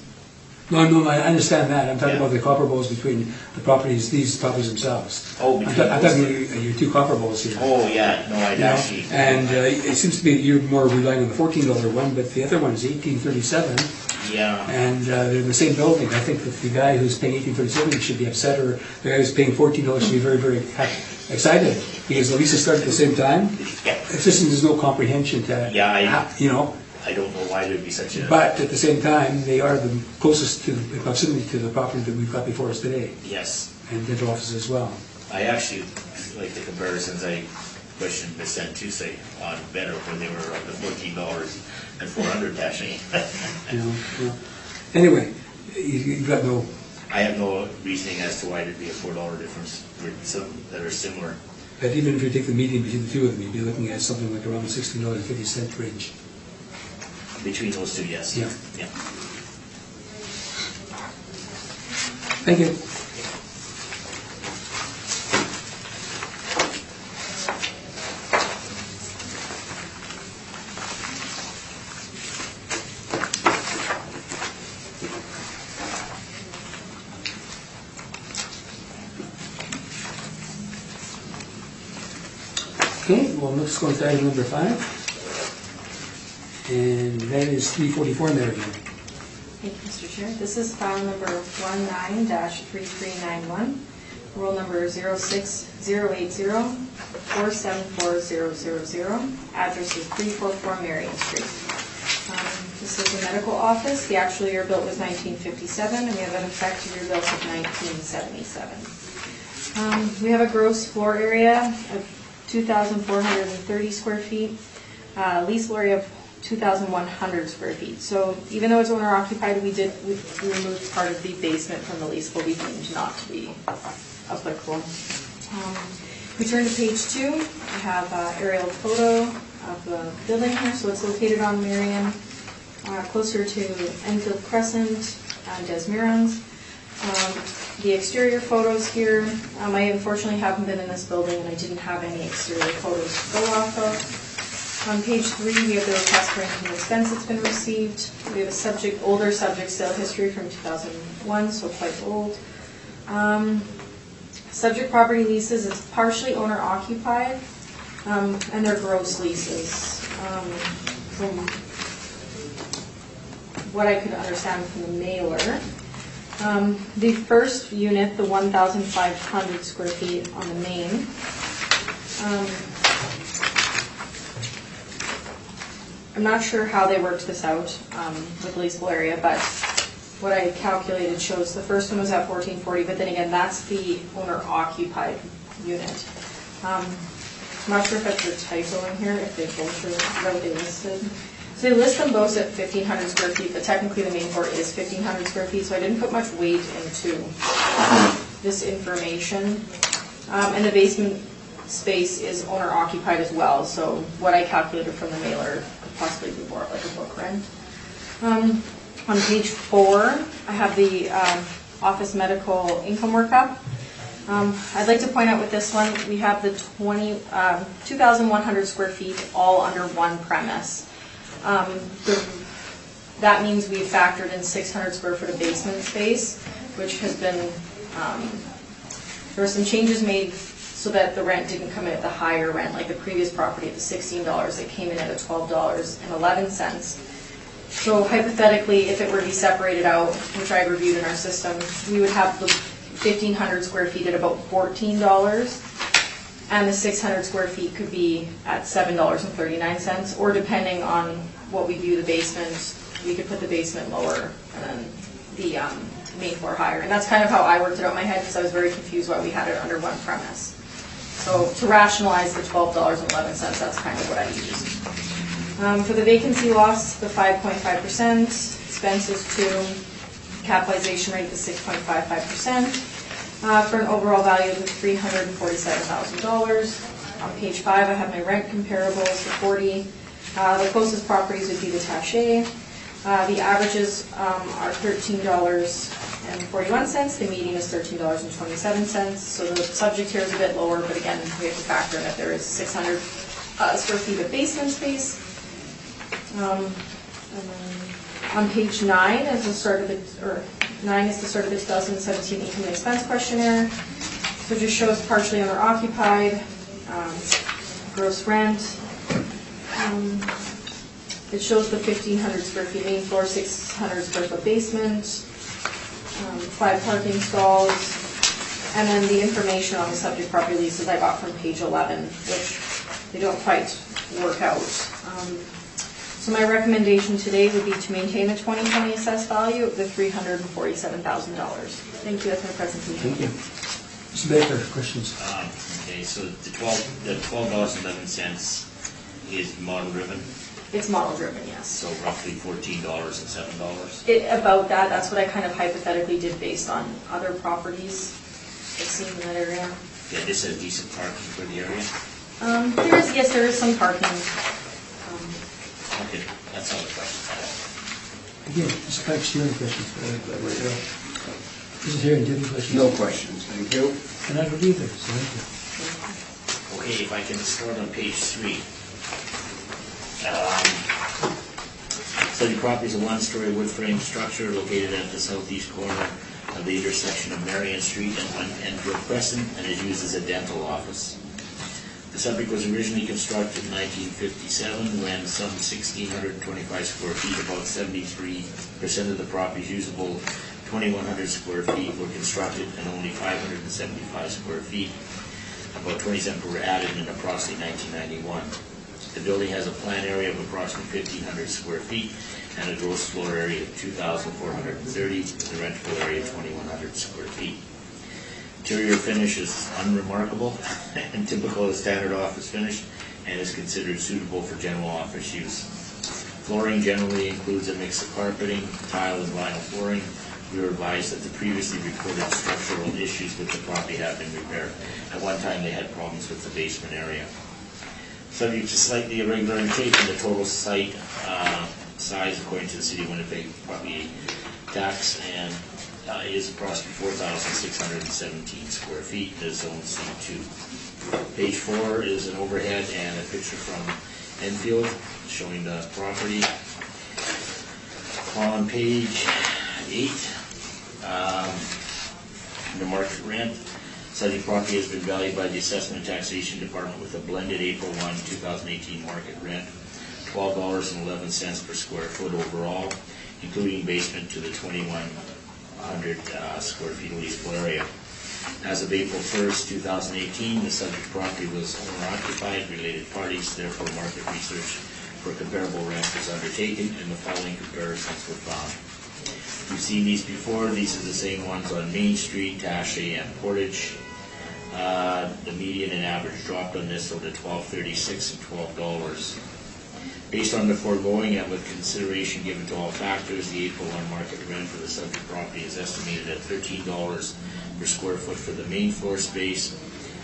No, I understand that. I'm talking
Yeah.
about the comparables between the properties, these properties themselves.
Oh,
I'm
between
talking
those
your two comparables here.
Oh, yeah, no, I'd
You know,
actually.
and it seems to be you're more relying on the $14 one, but the other one is $18.37,
Yeah,
and they're in the same building. I think that the guy who's paying $18.37 should be upset, or the guy who's paying $14 should be very, very excited, because the leases start at the same time.
yeah,
It's just there's no comprehension to,
Yeah,
you know.
I don't know why there'd be such a.
But at the same time, they are the closest to the proximity to the property that we've got before us today,
Yes,
and dental offices as well.
I actually like the comparisons. I questioned Miss Santuce on better when they were up to $14 and 400 dashing.
You know, well, anyway, you've got no.
I have no reasoning as to why there'd be a $4 difference for some that are similar.
But even if you take the median between the two of them, you'd be looking at something like around the $16.50 range.
Between those two, yes.
Yeah.
Yeah.
Thank you. Okay, well, let's go to item number 5. And that is 344 Marion.
Thank you, Mr. Chair. This is file number 19-3391, roll number 06080474000. Address is 344 Marion Street. This is a medical office. The actual year built was 1957, and we have an effective year built of 1977. We have a gross floor area of 2,430 square feet, leasable area of 2,100 square feet. So even though it's owner occupied, we removed part of the basement from the lease, but we deemed not to be applicable. We turn to page 2. I have an aerial photo of the building here. So it's located on Marion, closer to Enfield Crescent and Des Mirons. The exterior photos here, I unfortunately haven't been in this building and I didn't have any exterior photos to go off of. On page 3, we have the request for income expense that's been received. We have a older subject sale history from 2001, so quite old. Subject property leases, it's partially owner occupied, and they're gross leases. From what I could understand from the mailer, The first unit, the 1,500 square feet on the main, I'm not sure how they worked this out with the leasable area, but what I calculated shows the first one was at 1440, but then again, that's the owner-occupied unit. I'm not sure if that's a typo in here, if they both are what they listed. So they list them both at 1,500 square feet, but technically the main floor is 1,500 square feet, so I didn't put much weight into this information. And the basement space is owner-occupied as well, so what I calculated from the mailer could possibly be more like a book rent. On page 4, I have the office medical income workup. I'd like to point out with this one, we have the 2,100 square feet all under one premise. That means we've factored in 600 square foot of basement space, which has been, there were some changes made so that the rent didn't come in at the higher rent, like the previous property at the $16, it came in at a $12.11. So hypothetically, if it were to be separated out, which I reviewed in our system, we would have the 1,500 square feet at about $14, and the 600 square feet could be at $7.39, or depending on what we do the basement, we could put the basement lower and then the main floor higher. And that's kind of how I worked it out in my head, because I was very confused why we had it under one premise. So to rationalize the $12.11, that's kind of what I used. For the vacancy loss, the 5.5%, expenses 2, capitalization rate is 6.55%, for an overall value of $347,000. On page 5, I have my rent comparables for 40. The closest properties would be the Taché. The averages are $13.41. The median is $13.27. So the subject here is a bit lower, but again, we have to factor in that there is 600 square feet of basement space. And then on page 9 is the start of the 2017 income and expense questionnaire. So it just shows partially owner occupied, gross rent. It shows the 1,500 square feet main floor, 600 square foot basement, 5 parking stalls, and then the information on the subject property leases I got from page 11, which they don't quite work out. So my recommendation today would be to maintain the 2020 assessed value of the $347,000. Thank you. That's my presentation.
Thank you. Mr. Baker, questions?
Okay, so the $12.11 is model driven,
It's model driven, yes.
so roughly $14 and $7.
About that, that's what I kind of hypothetically did based on other properties I've seen in that area.
Yeah, this is decent parking for the area.
There is some parking.
Okay, that's all the questions I have.
Again, Mr. Cox, do you have any questions? Mrs. Herring, do you have any questions?
No questions, thank you.
And I don't either, so thank you.
Okay, if I can start on page 3. So the property is a one-story wood frame structure located at the southeast corner of the intersection of Marion Street and Enfield Crescent, and is used as a dental office. The subject was originally constructed in 1957 when some 1,625 square feet, about 73% of the property's usable 2,100 square feet were constructed, and only 575 square feet, about 27 were added in approximately 1991. The building has a plan area of approximately 1,500 square feet and a gross floor area of 2,430, with a rentable area of 2,100 square feet. Interior finish is unremarkable and typical of standard office finish, and is considered suitable for general office use. Flooring generally includes a mix of carpeting, tile, and vinyl flooring. We were advised that the previously reported structural issues with the property have been repaired. At one time, they had problems with the basement area. Subject to slightly irregular in shape, and the total site size, according to the City of Winnipeg property tax, and is approximately 4,617 square feet. It is zone C2. Page 4 is an overhead and a picture from Enfield showing the property. On page 8, the market rent. Subject property has been valued by the Assessment and Taxation Department with a blended April 1, 2018 market rent, $12.11 per square foot overall, including basement to the 21 100 square feet of leasable area. As of April 1st, 2018, the subject property was owner-occupied. Related parties, therefore market research for comparable rent was undertaken, and the following comparisons were found. You've seen these before. These are the same ones on Main Street, Taché, and Portage. The median and average dropped on this to $12.36 and $12. Based on the foregoing and with consideration given to all factors, the April 1 market rent for the subject property is estimated at $13 per square foot for the main floor space.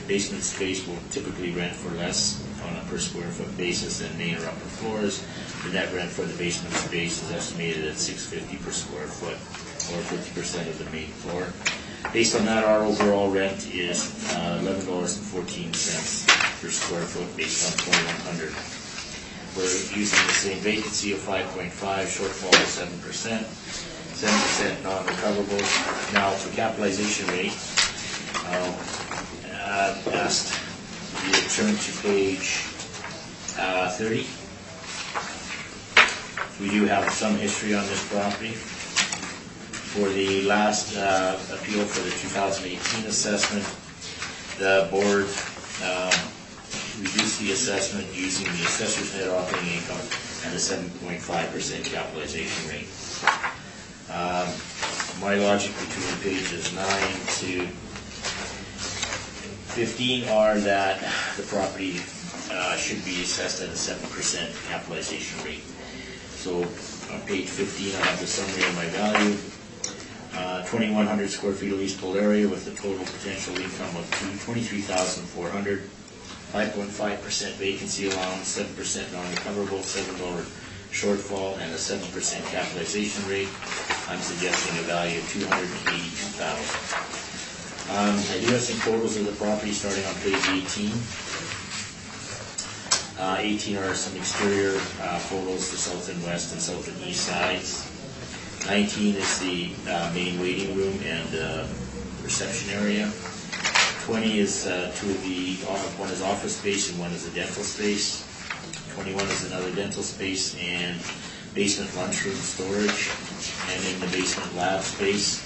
Basement space will typically rent for less on a per square foot basis than main or upper floors. The net rent for the basement space is estimated at $6.50 per square foot, or 50% of the main floor. Based on that, our overall rent is $11.14 per square foot based on 2,100. We're using the same vacancy of 5.5, shortfall of 7%, 7% non-recoverables. Now for capitalization rate, I'll ask you to turn to page 30. We do have some history on this property. For the last appeal for the 2018 assessment, the board reduced the assessment using the assessor's net operating income and a 7.5% capitalization rate. My logic between pages 9 to 15 are that the property should be assessed at a 7% capitalization rate. So on page 15, I have the summary of my value. 2,100 square feet of leasable area with a total potential income of $23,400. 5.5% vacancy allowance, 7% non-recoverable, $7 shortfall, and a 7% capitalization rate. I'm suggesting a value of $282,000. I do have some photos of the property starting on page 18. 18 are some exterior photos, the south and west and south and east sides. 19 is the main waiting room and reception area. 20 is one is office space and one is a dental space. 21 is another dental space and basement lunchroom storage, and in the basement lab space.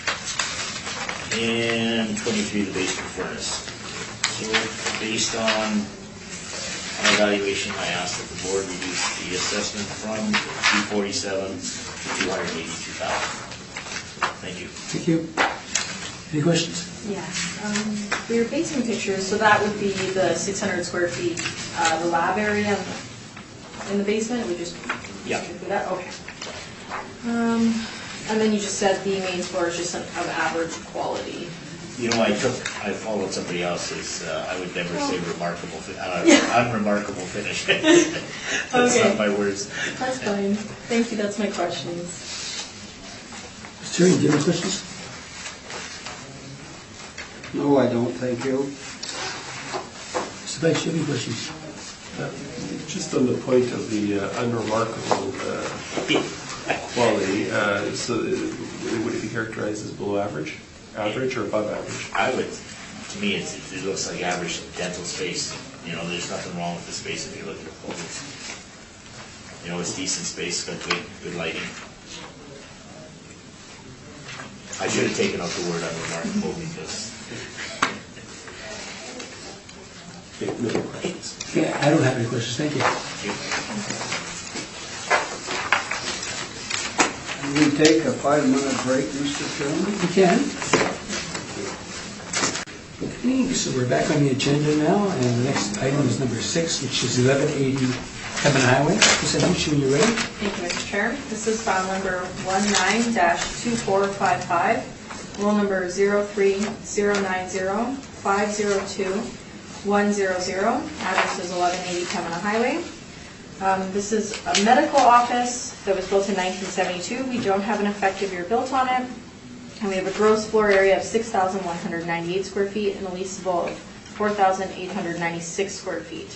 And 23, the basement furnace. So based on our evaluation, I asked that the board reduce the assessment from $247,000 to $282,000. Thank you.
Thank you. Any questions?
Yeah, for your basement pictures, so that would be the 600 square feet, the lab area in the basement, we just...
Yeah.
Do that, okay. And then you just said the main floor is just of average quality.
You know, I followed somebody else's, I would never say remarkable, unremarkable finish. That's not my words.
That's fine. Thank you, that's my questions.
Mr. Terry, do you have any questions?
No, I don't, thank you.
Mr. Vice, do you have any questions?
Just on the point of the unremarkable quality, so would it be characterized as below average? Average or above average?
I would, to me, it looks like average dental space. You know, there's nothing wrong with the space if you look at the photos. You know, it's decent space, got good lighting. I should have taken out the word unremarkable because...
Okay, no more questions.
Yeah, I don't have any questions, thank you.
We take a 5-minute break, Mr. Chairman?
We can. Okay, so we're back on the agenda now, and the next item is number 6, which is 1180 Kevin Highway. Ms. Anucci, when you're ready.
Thank you, Mr. Chair. This is file number 19-2455, roll number 03090502100. Address is 1180 Kemina Highway. This is a medical office that was built in 1972. We don't have an effective year built on it. And we have a gross floor area of 6,198 square feet and a leasable of 4,896 square feet.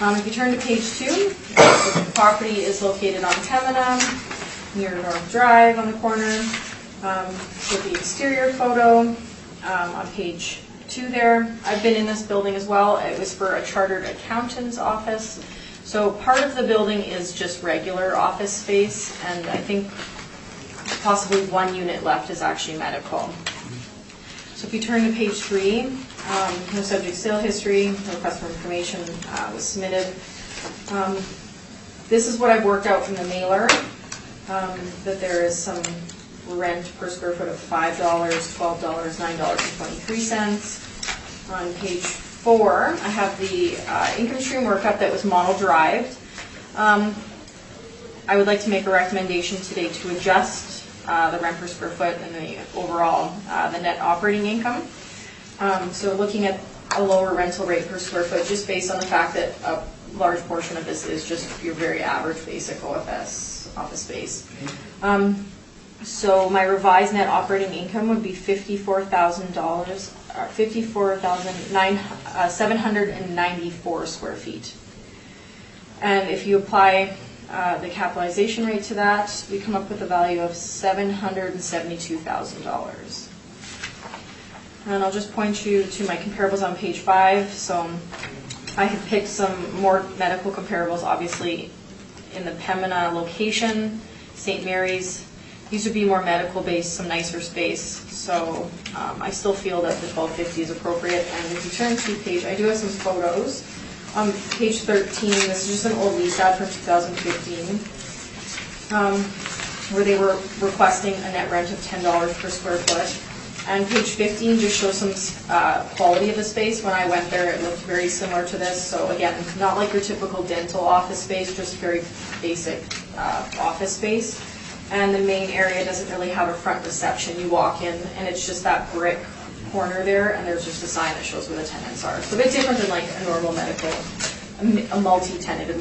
If you turn to page 2, the property is located on Kemina, near North Drive on the corner. With the exterior photo on page 2 there. I've been in this building as well. It was for a chartered accountant's office. So part of the building is just regular office space, and I think possibly one unit left is actually medical. So if you turn to page 3, no subject sale history, no request for information was submitted. This is what I've worked out from the mailer, that there is some rent per square foot of $5, $12, $9.23. On page 4, I have the income stream workup that was model derived. I would like to make a recommendation today to adjust the rent per square foot and the overall, the net operating income. So looking at a lower rental rate per square foot, just based on the fact that a large portion of this is just your very average basic OFS office space. So my revised net operating income would be $54,794 square feet. And if you apply the capitalization rate to that, we come up with a value of $772,000. And I'll just point you to my comparables on page 5. So I have picked some more medical comparables, obviously, in the Pembina location, St. Mary's. These would be more medical-based, some nicer space. So I still feel that the 1250 is appropriate. And if you turn to page, I do have some photos. On page 13, this is just an old lease ad from 2015, where they were requesting a net rent of $10 per square foot. And page 15 just shows some quality of the space. When I went there, it looked very similar to this. So again, not like your typical dental office space, just very basic office space. And the main area doesn't really have a front reception. You walk in, and it's just that brick corner there, and there's just a sign that shows where the tenants are. So a bit different than like a normal medical, a multi-tenanted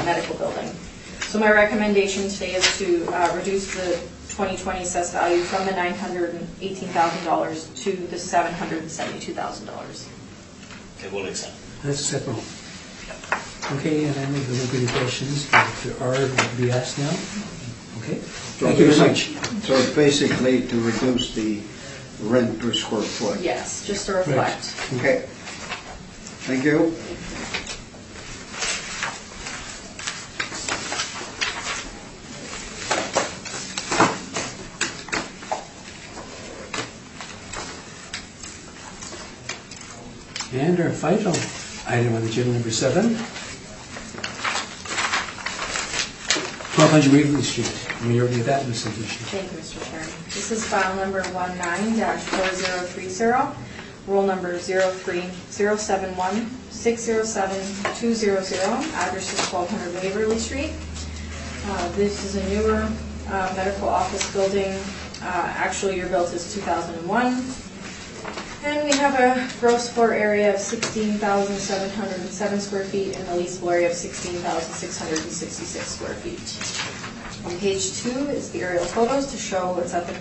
medical building. So my recommendation today is to reduce the 2020 assessed value from the $918,000 to the $772,000.
Okay, we'll accept.
That's acceptable. Okay, and I think there will be any questions, but if there are, will be asked now. Okay, thank you very much.
So it's basically to reduce the rent per square foot?
Yes, just to reflect.
Right.
Okay. Thank you.
And our final item on the agenda, number 7, 1200 Waverly Street. Majority of that in the subdivision.
Thank you, Mr. Chairman. This is file number 19-4030, roll number 03071607200. Address is 1200 Waverly Street. This is a newer medical office building. Actually, your built is 2001. And we have a gross floor area of 16,707 square feet and a leasable area of 16,666 square feet. On page 2 is the aerial photos to show what's at the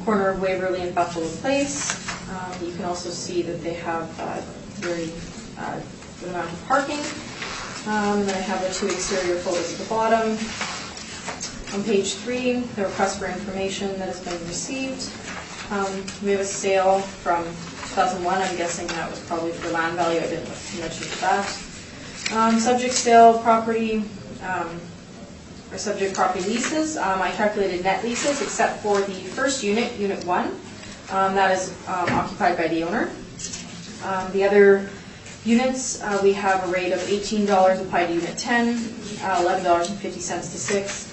corner of Waverly and Buffalo Place. You can also see that they have very good amount of parking. And then I have the 2 exterior photos at the bottom. On page 3, the request for information that has been received. We have a sale from 2001. I'm guessing that was probably for land value. I didn't look too much into that. Subject sale property, or subject property leases. I calculated net leases except for the first unit, Unit 1. That is occupied by the owner. The other units, we have a rate of $18 applied to Unit 10, $11.50 to 6.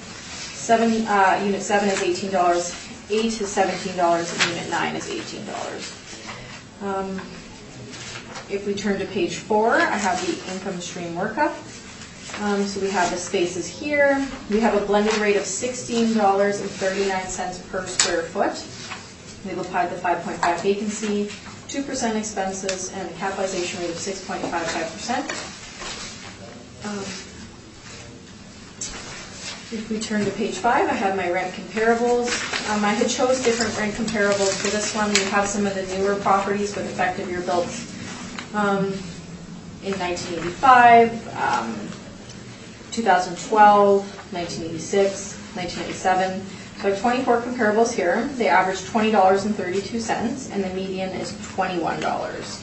Unit 7 is $18. 8 is $17, and Unit 9 is $18. If we turn to page 4, I have the income stream workup. So we have the spaces here. We have a blended rate of $16.39 per square foot. We've applied the 5.5 vacancy, 2% expenses, and a capitalization rate of 6.55%. If we turn to page 5, I have my rent comparables. I had chose different rent comparables for this one. We have some of the newer properties with effective year built in 1985, 2012, 1986, 1997. So I have 24 comparables here. They average $20.32, and the median is $21.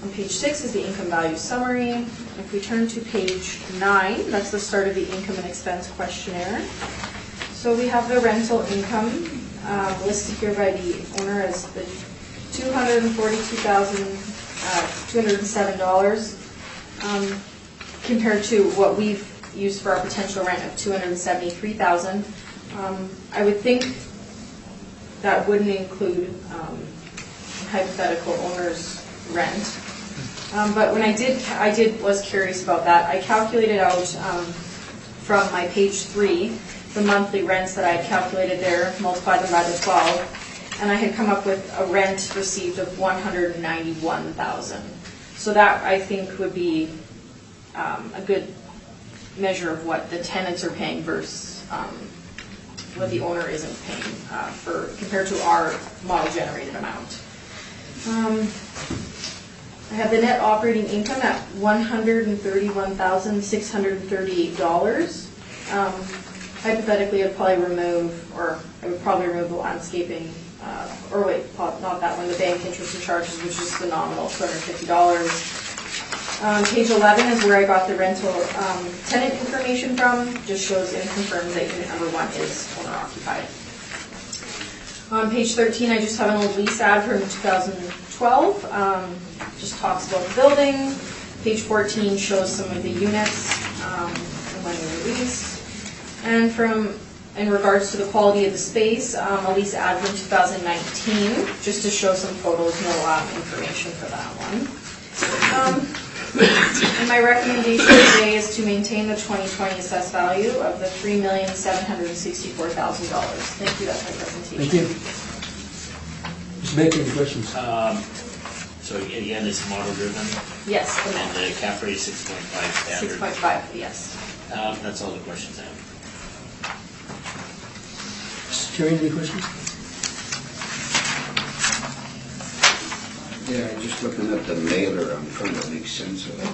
On page 6 is the income value summary. If we turn to page 9, that's the start of the income and expense questionnaire. So we have the rental income listed here by the owner as the $242,207 compared to what we've used for our potential rent of $273,000. I would think that wouldn't include hypothetical owner's rent. But when I was curious about that. I calculated out from my page 3 the monthly rents that I had calculated there, multiplied them by the 12, and I had come up with a rent received of $191,000. So that I think would be a good measure of what the tenants are paying versus what the owner isn't paying compared to our model generated amount. I have the net operating income at $131,638. Hypothetically, I would probably remove the landscaping, not that one, the bank interest and charges, which is phenomenal, $250. Page 11 is where I got the rental tenant information from. Just shows and confirms that unit number 1 is owner occupied. On page 13, I just have an old lease ad from 2012. Just talks about the building. Page 14 shows some of the units and when they were leased. And in regards to the quality of the space, a lease ad from 2019, just to show some photos, no information for that one. And my recommendation today is to maintain the 2020 assessed value of the $3,764,000. Thank you, that's my presentation.
Thank you. Mr. Baker, any questions?
So again, it's model driven,
Yes,
and the cap rate is 6.5 standard.
6.5, yes.
That's all the questions I have.
Mr. Terry, any questions?
Yeah, just looking at the mailer, I'm trying to make sense of it.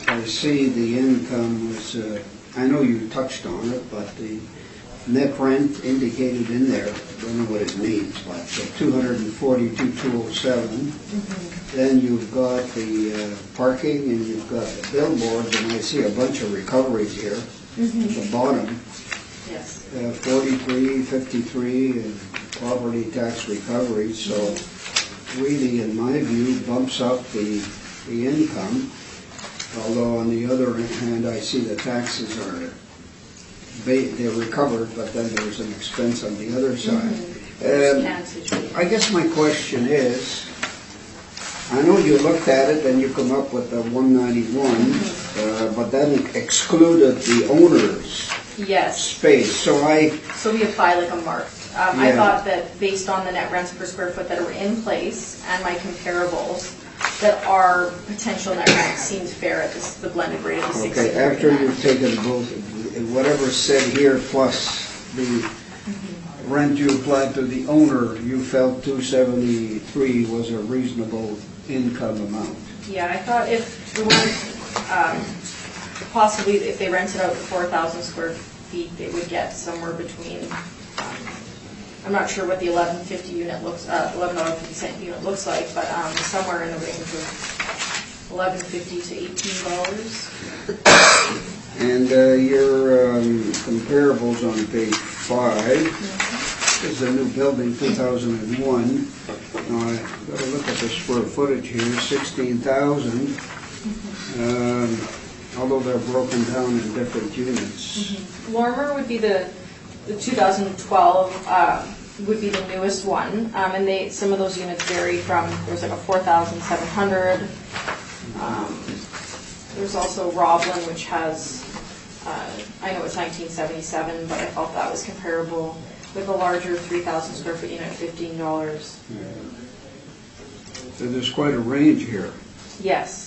I see the income was, I know you touched on it, but the net rent indicated in there, don't know what it means, but $242,207. Then you've got the parking and you've got the billboards, and I see a bunch of recoveries here at the bottom.
Yes.
43, 53, and property tax recovery, so really, in my view, bumps up the income, although on the other hand, I see the taxes are, they're recovered, but then there's an expense on the other side. I guess my question is, I know you looked at it and you come up with the 191, but then excluded the owner's space, so
we apply like a mark. I thought that based on the net rents per square foot that are in place and my comparables, that our potential net rent seemed fair at the blended rate of the 60.
Okay, after you've taken both, whatever's said here plus the rent you applied to the owner, you felt 273 was a reasonable income amount.
Yeah, I thought if we wanted, possibly if they rented out 4,000 square feet, they would get somewhere between, I'm not sure what the $11.50 unit looks, $11.50 unit looks like, but somewhere in the range of $11.50 to $18.
And your comparables on page 5 is the new building, 2001. Now I've got to look at the square footage here, 16,000. Although they're broken down in different units.
Lorimer would be the 2012 would be the newest one, and some of those units vary from, there's like a 4,700. There's also Roblin, which has, I know it's 1977, but I felt that was comparable with a larger 3,000 square foot unit at $15.
So there's quite a range here.
Yes.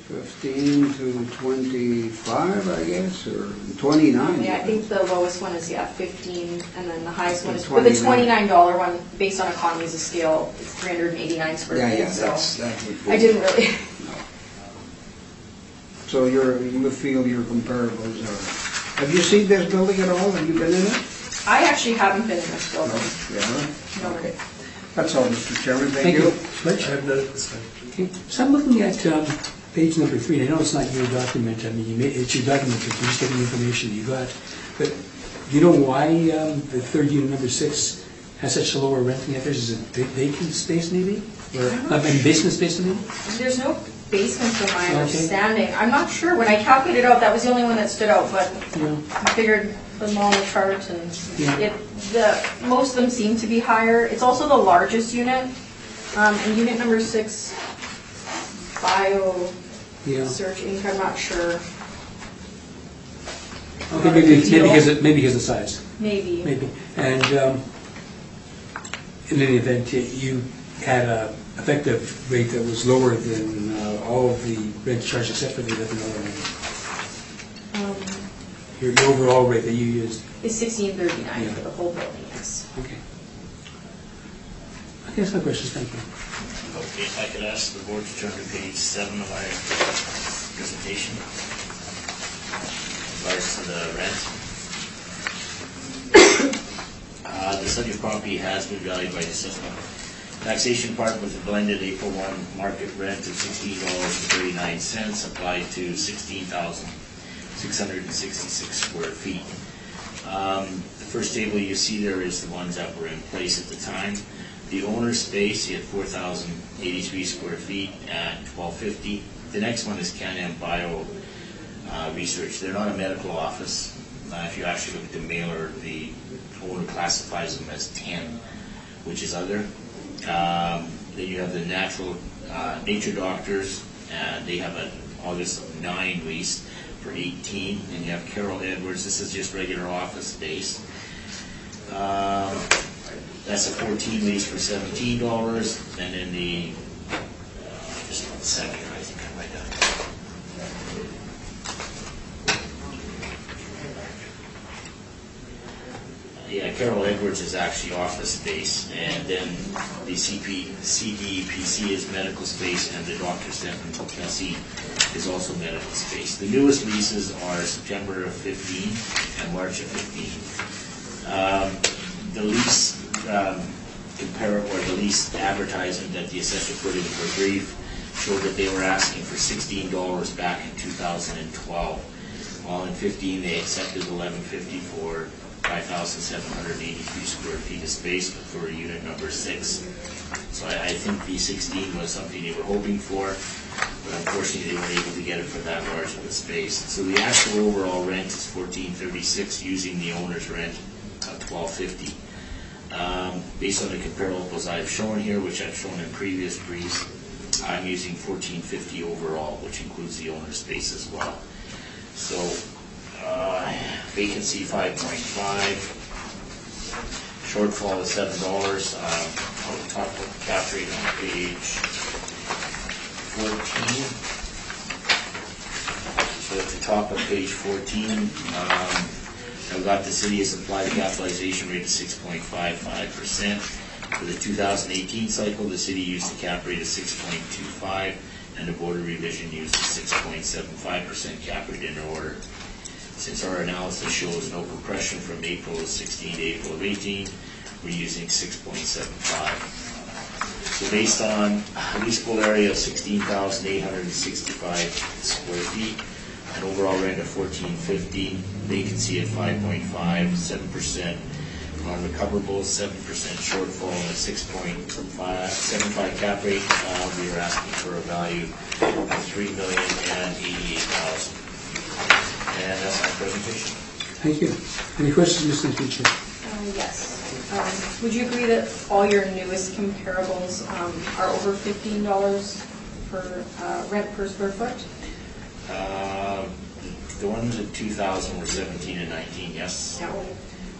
15 to 25, I guess, or 29.
Yeah, I think the lowest one is 15, and then the highest one is,
$29.
but the $29 one, based on economies of scale, it's 389 square feet.
Yeah,
so
that would be.
I didn't really.
No. So you feel your comparables are. Have you seen this building at all? Have you been in it?
I actually haven't been in this building.
Yeah.
No.
Okay. That's all, Mr. Chairman,
Thank
thank
you.
you.
Rich?
I have none at this time.
Okay, so I'm looking at page number 3, and I know it's not your document, I mean, it's your document, but you're just getting information that you got. But do you know why the third unit, number 6, has such a lower renting average? Is it vacant space maybe? Or, I mean, basement space maybe?
There's no basement from my
Okay.
understanding. I'm not sure. When I calculated it out, that was the only one that stood out, but
Yeah.
I figured put them all on the chart and
Yeah.
most of them seem to be higher. It's also the largest unit. And unit number 6, bio
Yeah.
search Inc., I'm not sure.
Okay, maybe because of size.
Maybe.
Maybe. And in any event, you had a effective rate that was lower than all of the rent charges except for the 11 rate. Your overall rate that you used.
It's $16.39
Yeah.
for the whole building, yes.
Okay. Okay, that's my questions. Thank you.
Okay, if I could ask the board to turn to page 7 of my presentation. In regards to the rent. The subject property has been valued by the assessment taxation department with a blended April 1 market rent of $16.39 applied to 16,666 square feet. The first table you see there is the ones that were in place at the time. The owner's space, you had 4,083 square feet at $12.50. The next one is Can-Am Bio Research. They're not a medical office. If you actually look at the mailer, the owner classifies them as 10, which is other. Then you have the nature doctors, and they have an August 9 lease for 18. And you have Carol Edwards. This is just regular office space. That's a 14 lease for $17, and then the, just 1 second, I think I might have. Yeah, Carol Edwards is actually office space, and then the CDPC is medical space, and the Dr. Stanton PC is also medical space. The newest leases are September of 15 and March of 15. The lease the lease advertisement that the assessor put in for brief showed that they were asking for $16 back in 2012. While in 15 they accepted $11.50 for 5,783 square feet of space for unit number 6. So I think the 16 was something they were hoping for, but unfortunately they weren't able to get it for that large of a space. So the actual overall rent is $14.36 using the owner's rent of $12.50. Based on the comparables I've shown here, which I've shown in previous briefs, I'm using $14.50 overall, which includes the owner's space as well. So vacancy 5.5, shortfall is $7. I'll talk about the cap rate on page 14. So at the top of page 14, I've got the city has applied a capitalization rate of 6.55%. For the 2018 cycle, the city used a cap rate of 6.25, and the Board of Revision used a 6.75% cap rate in order. Since our analysis shows no compression from April of 16 to April of 18, we're using 6.75. So based on a leasable area of 16,865 square feet, an overall rent of $14.50, vacancy at 5.5, 7% non-recoverables, 7% shortfall, and a 6.75 cap rate, we are asking for a value of $3,088,000. And that's my presentation.
Thank you. Any questions, Mr. Teacher?
Yes. Would you agree that all your newest comparables are over $15 per rent per square foot?
The ones in 2000 were 17 and 19, yes.
Yeah.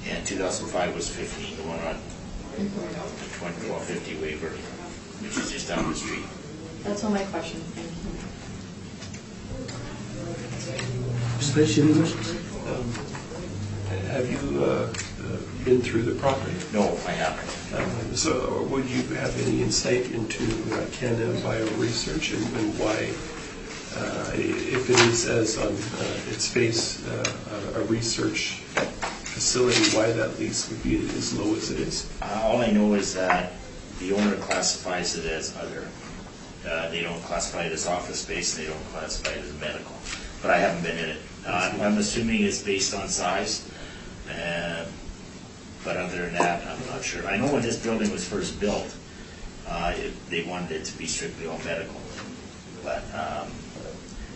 And 2005 was 15, the one on the 1250 waiver, which is just down the street.
That's all my questions. Thank you.
Mr. Page, you have any questions?
Have you been through the property?
No, I haven't.
So would you have any insight into Can-Am Bio Research and why, if it is as on its face a research facility, why that lease would be as low as it is?
All I know is that the owner classifies it as other. They don't classify it as office space, they don't classify it as medical. But I haven't been in it. I'm assuming it's based on size, but other than that, I'm not sure. I know when this building was first built, they wanted it to be strictly all medical. But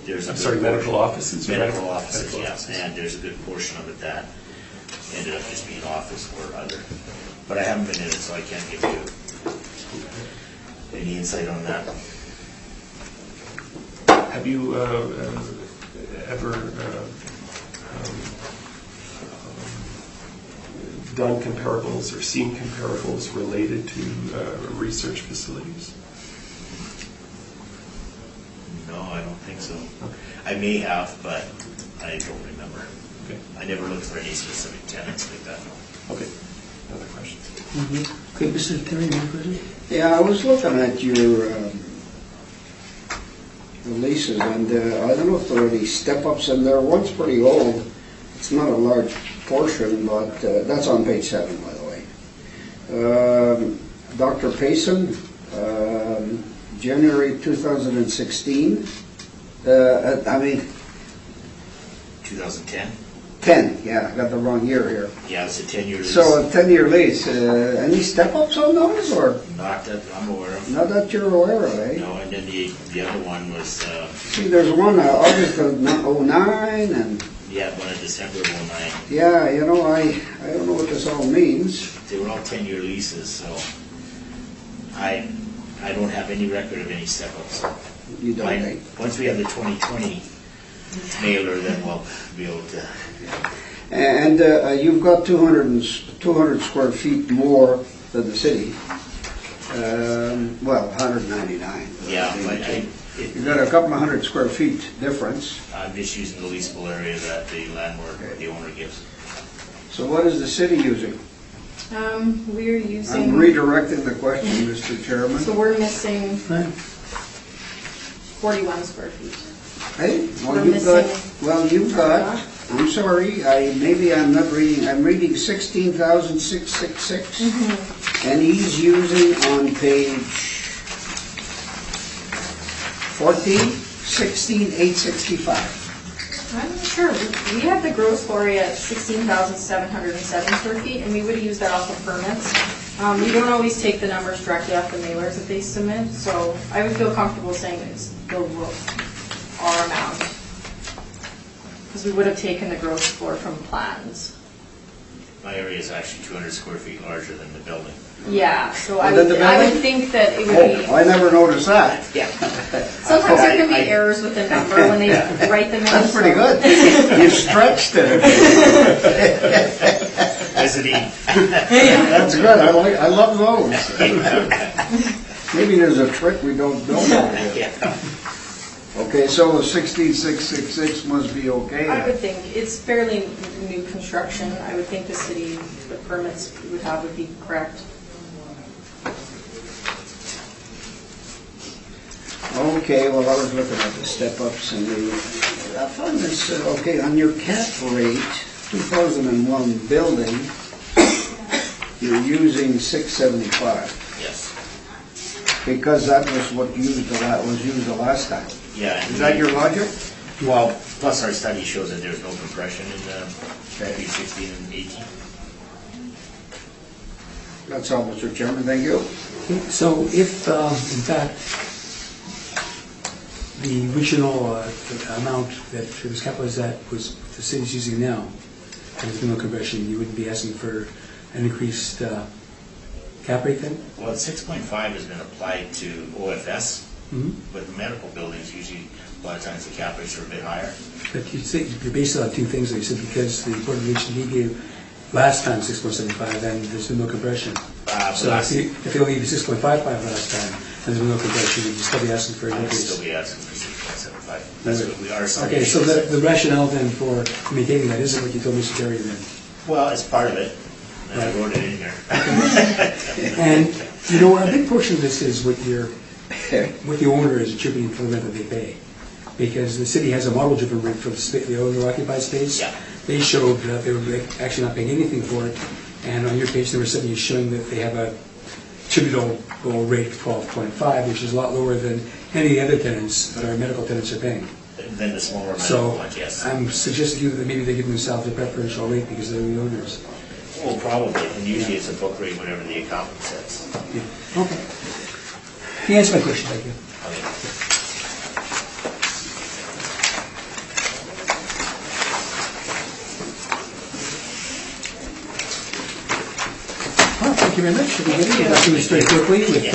there's a
medical offices?
Medical offices, yes, and there's a good portion of it that ended up just being office or other. But I haven't been in it, so I can't give you any insight on that.
Have you ever done comparables or seen comparables related to research facilities?
No, I don't think so. I may have, but I don't remember.
Okay.
I never looked for any specific tenants like that.
Okay. Other questions?
Okay, Mr. Terry, one question?
Yeah, I was looking at your leases, and I don't know if there are any step-ups in there. One's pretty old. It's not a large portion, but that's on page 7, by the way. Dr. Payson, January 2016.
2010?
10, yeah, I got the wrong year here.
Yeah, it's a 10-year lease.
So a 10-year lease. Any step-ups on those, or
Not that I'm aware of.
not that you're aware of, eh?
No, and then the other one was,
See, there's one August of '09, and
one in December of 09.
yeah, you know, I don't know what this all means.
They were all 10-year leases, so I don't have any record of any step-ups.
You don't think?
Once we have the 2020 mailer, then we'll be able to.
And you've got 200 square feet more than the city. Well, 199.
Yeah, but
You've got a couple of hundred square feet difference.
I'm just using the leasable area that the landlord or the owner gives.
So what is the city using?
We're using.
I'm redirecting the question, Mr. Chairman.
So we're missing
Right.
41 square feet.
Hey,
We're missing-
you've got, I'm sorry, maybe I'm not reading, I'm reading 16,666. And he's using on page 14, 16,865.
I'm not sure. We have the gross floor area at 16,707 square feet, and we would use that off of permits. We don't always take the numbers directly off the mailers that they submit, so I would feel comfortable saying it's the our amount. Because we would have taken the gross floor from plans.
My area is actually 200 square feet larger than the building.
Yeah, so
And then the
I would
building?
think that it would
Oh, I never noticed that.
Yeah.
sometimes there can be
I-
errors with the number when they write them in.
That's pretty
so-
good. You stretched it.
Visiting.
That's good. I love those. Maybe there's a trick we don't know about yet.
Yeah.
Okay, so 16,666 must be okay.
I would think, it's fairly new construction, I would think the city, the permits we would have would be correct.
Okay, well, I was looking at the step-ups and I found this, okay, on your cap rate, 2001 building, you're using 675,
Yes.
because that was what was used the last time.
Yeah.
Is that your logic?
Well, plus our study shows that there's no compression in between 16 and 18.
That's all, Mr. Chairman, thank you.
Okay, so if, in fact, the original amount that was capitalized at was the city's using now, and there's been no conversion, you wouldn't be asking for an increased cap rate then?
Well, 6.5 has been applied to OFS,
Mhm.
but the medical buildings usually, a lot of times the cap rates are a bit higher.
But you say, you're based on two things, like you said, because the Board of Education gave last time 6.75, and there's been no compression. So if you only did 6.55 last time, and there's been no compression, you'd still be asking for an
I would
increase.
still be asking for 6.75. That's what we are.
Okay, so the rationale then for maintaining that isn't what you told Mr. Terry then?
Well, it's part of it, and I wrote it in here.
And, you know, a big portion of this is what the owner is attributing for the rent that they pay. Because the city has a model-driven rent for the owner-occupied space.
Yeah.
They showed that they were actually not paying anything for it, and on your page, there was something showing that they have a attributable rate of 12.5, which is a lot lower than any other tenants that our medical tenants are paying.
Then the smaller medical
So
one, yes.
I'm suggesting to you that maybe they give themselves a preferential rate because they're the owners.
Well, probably, and usually it's a book rate, whatever the accountant says.
Yeah. Okay. You answered my question, thank you.
Okay.
Well, thank you very much. Everybody, we got through this very quickly with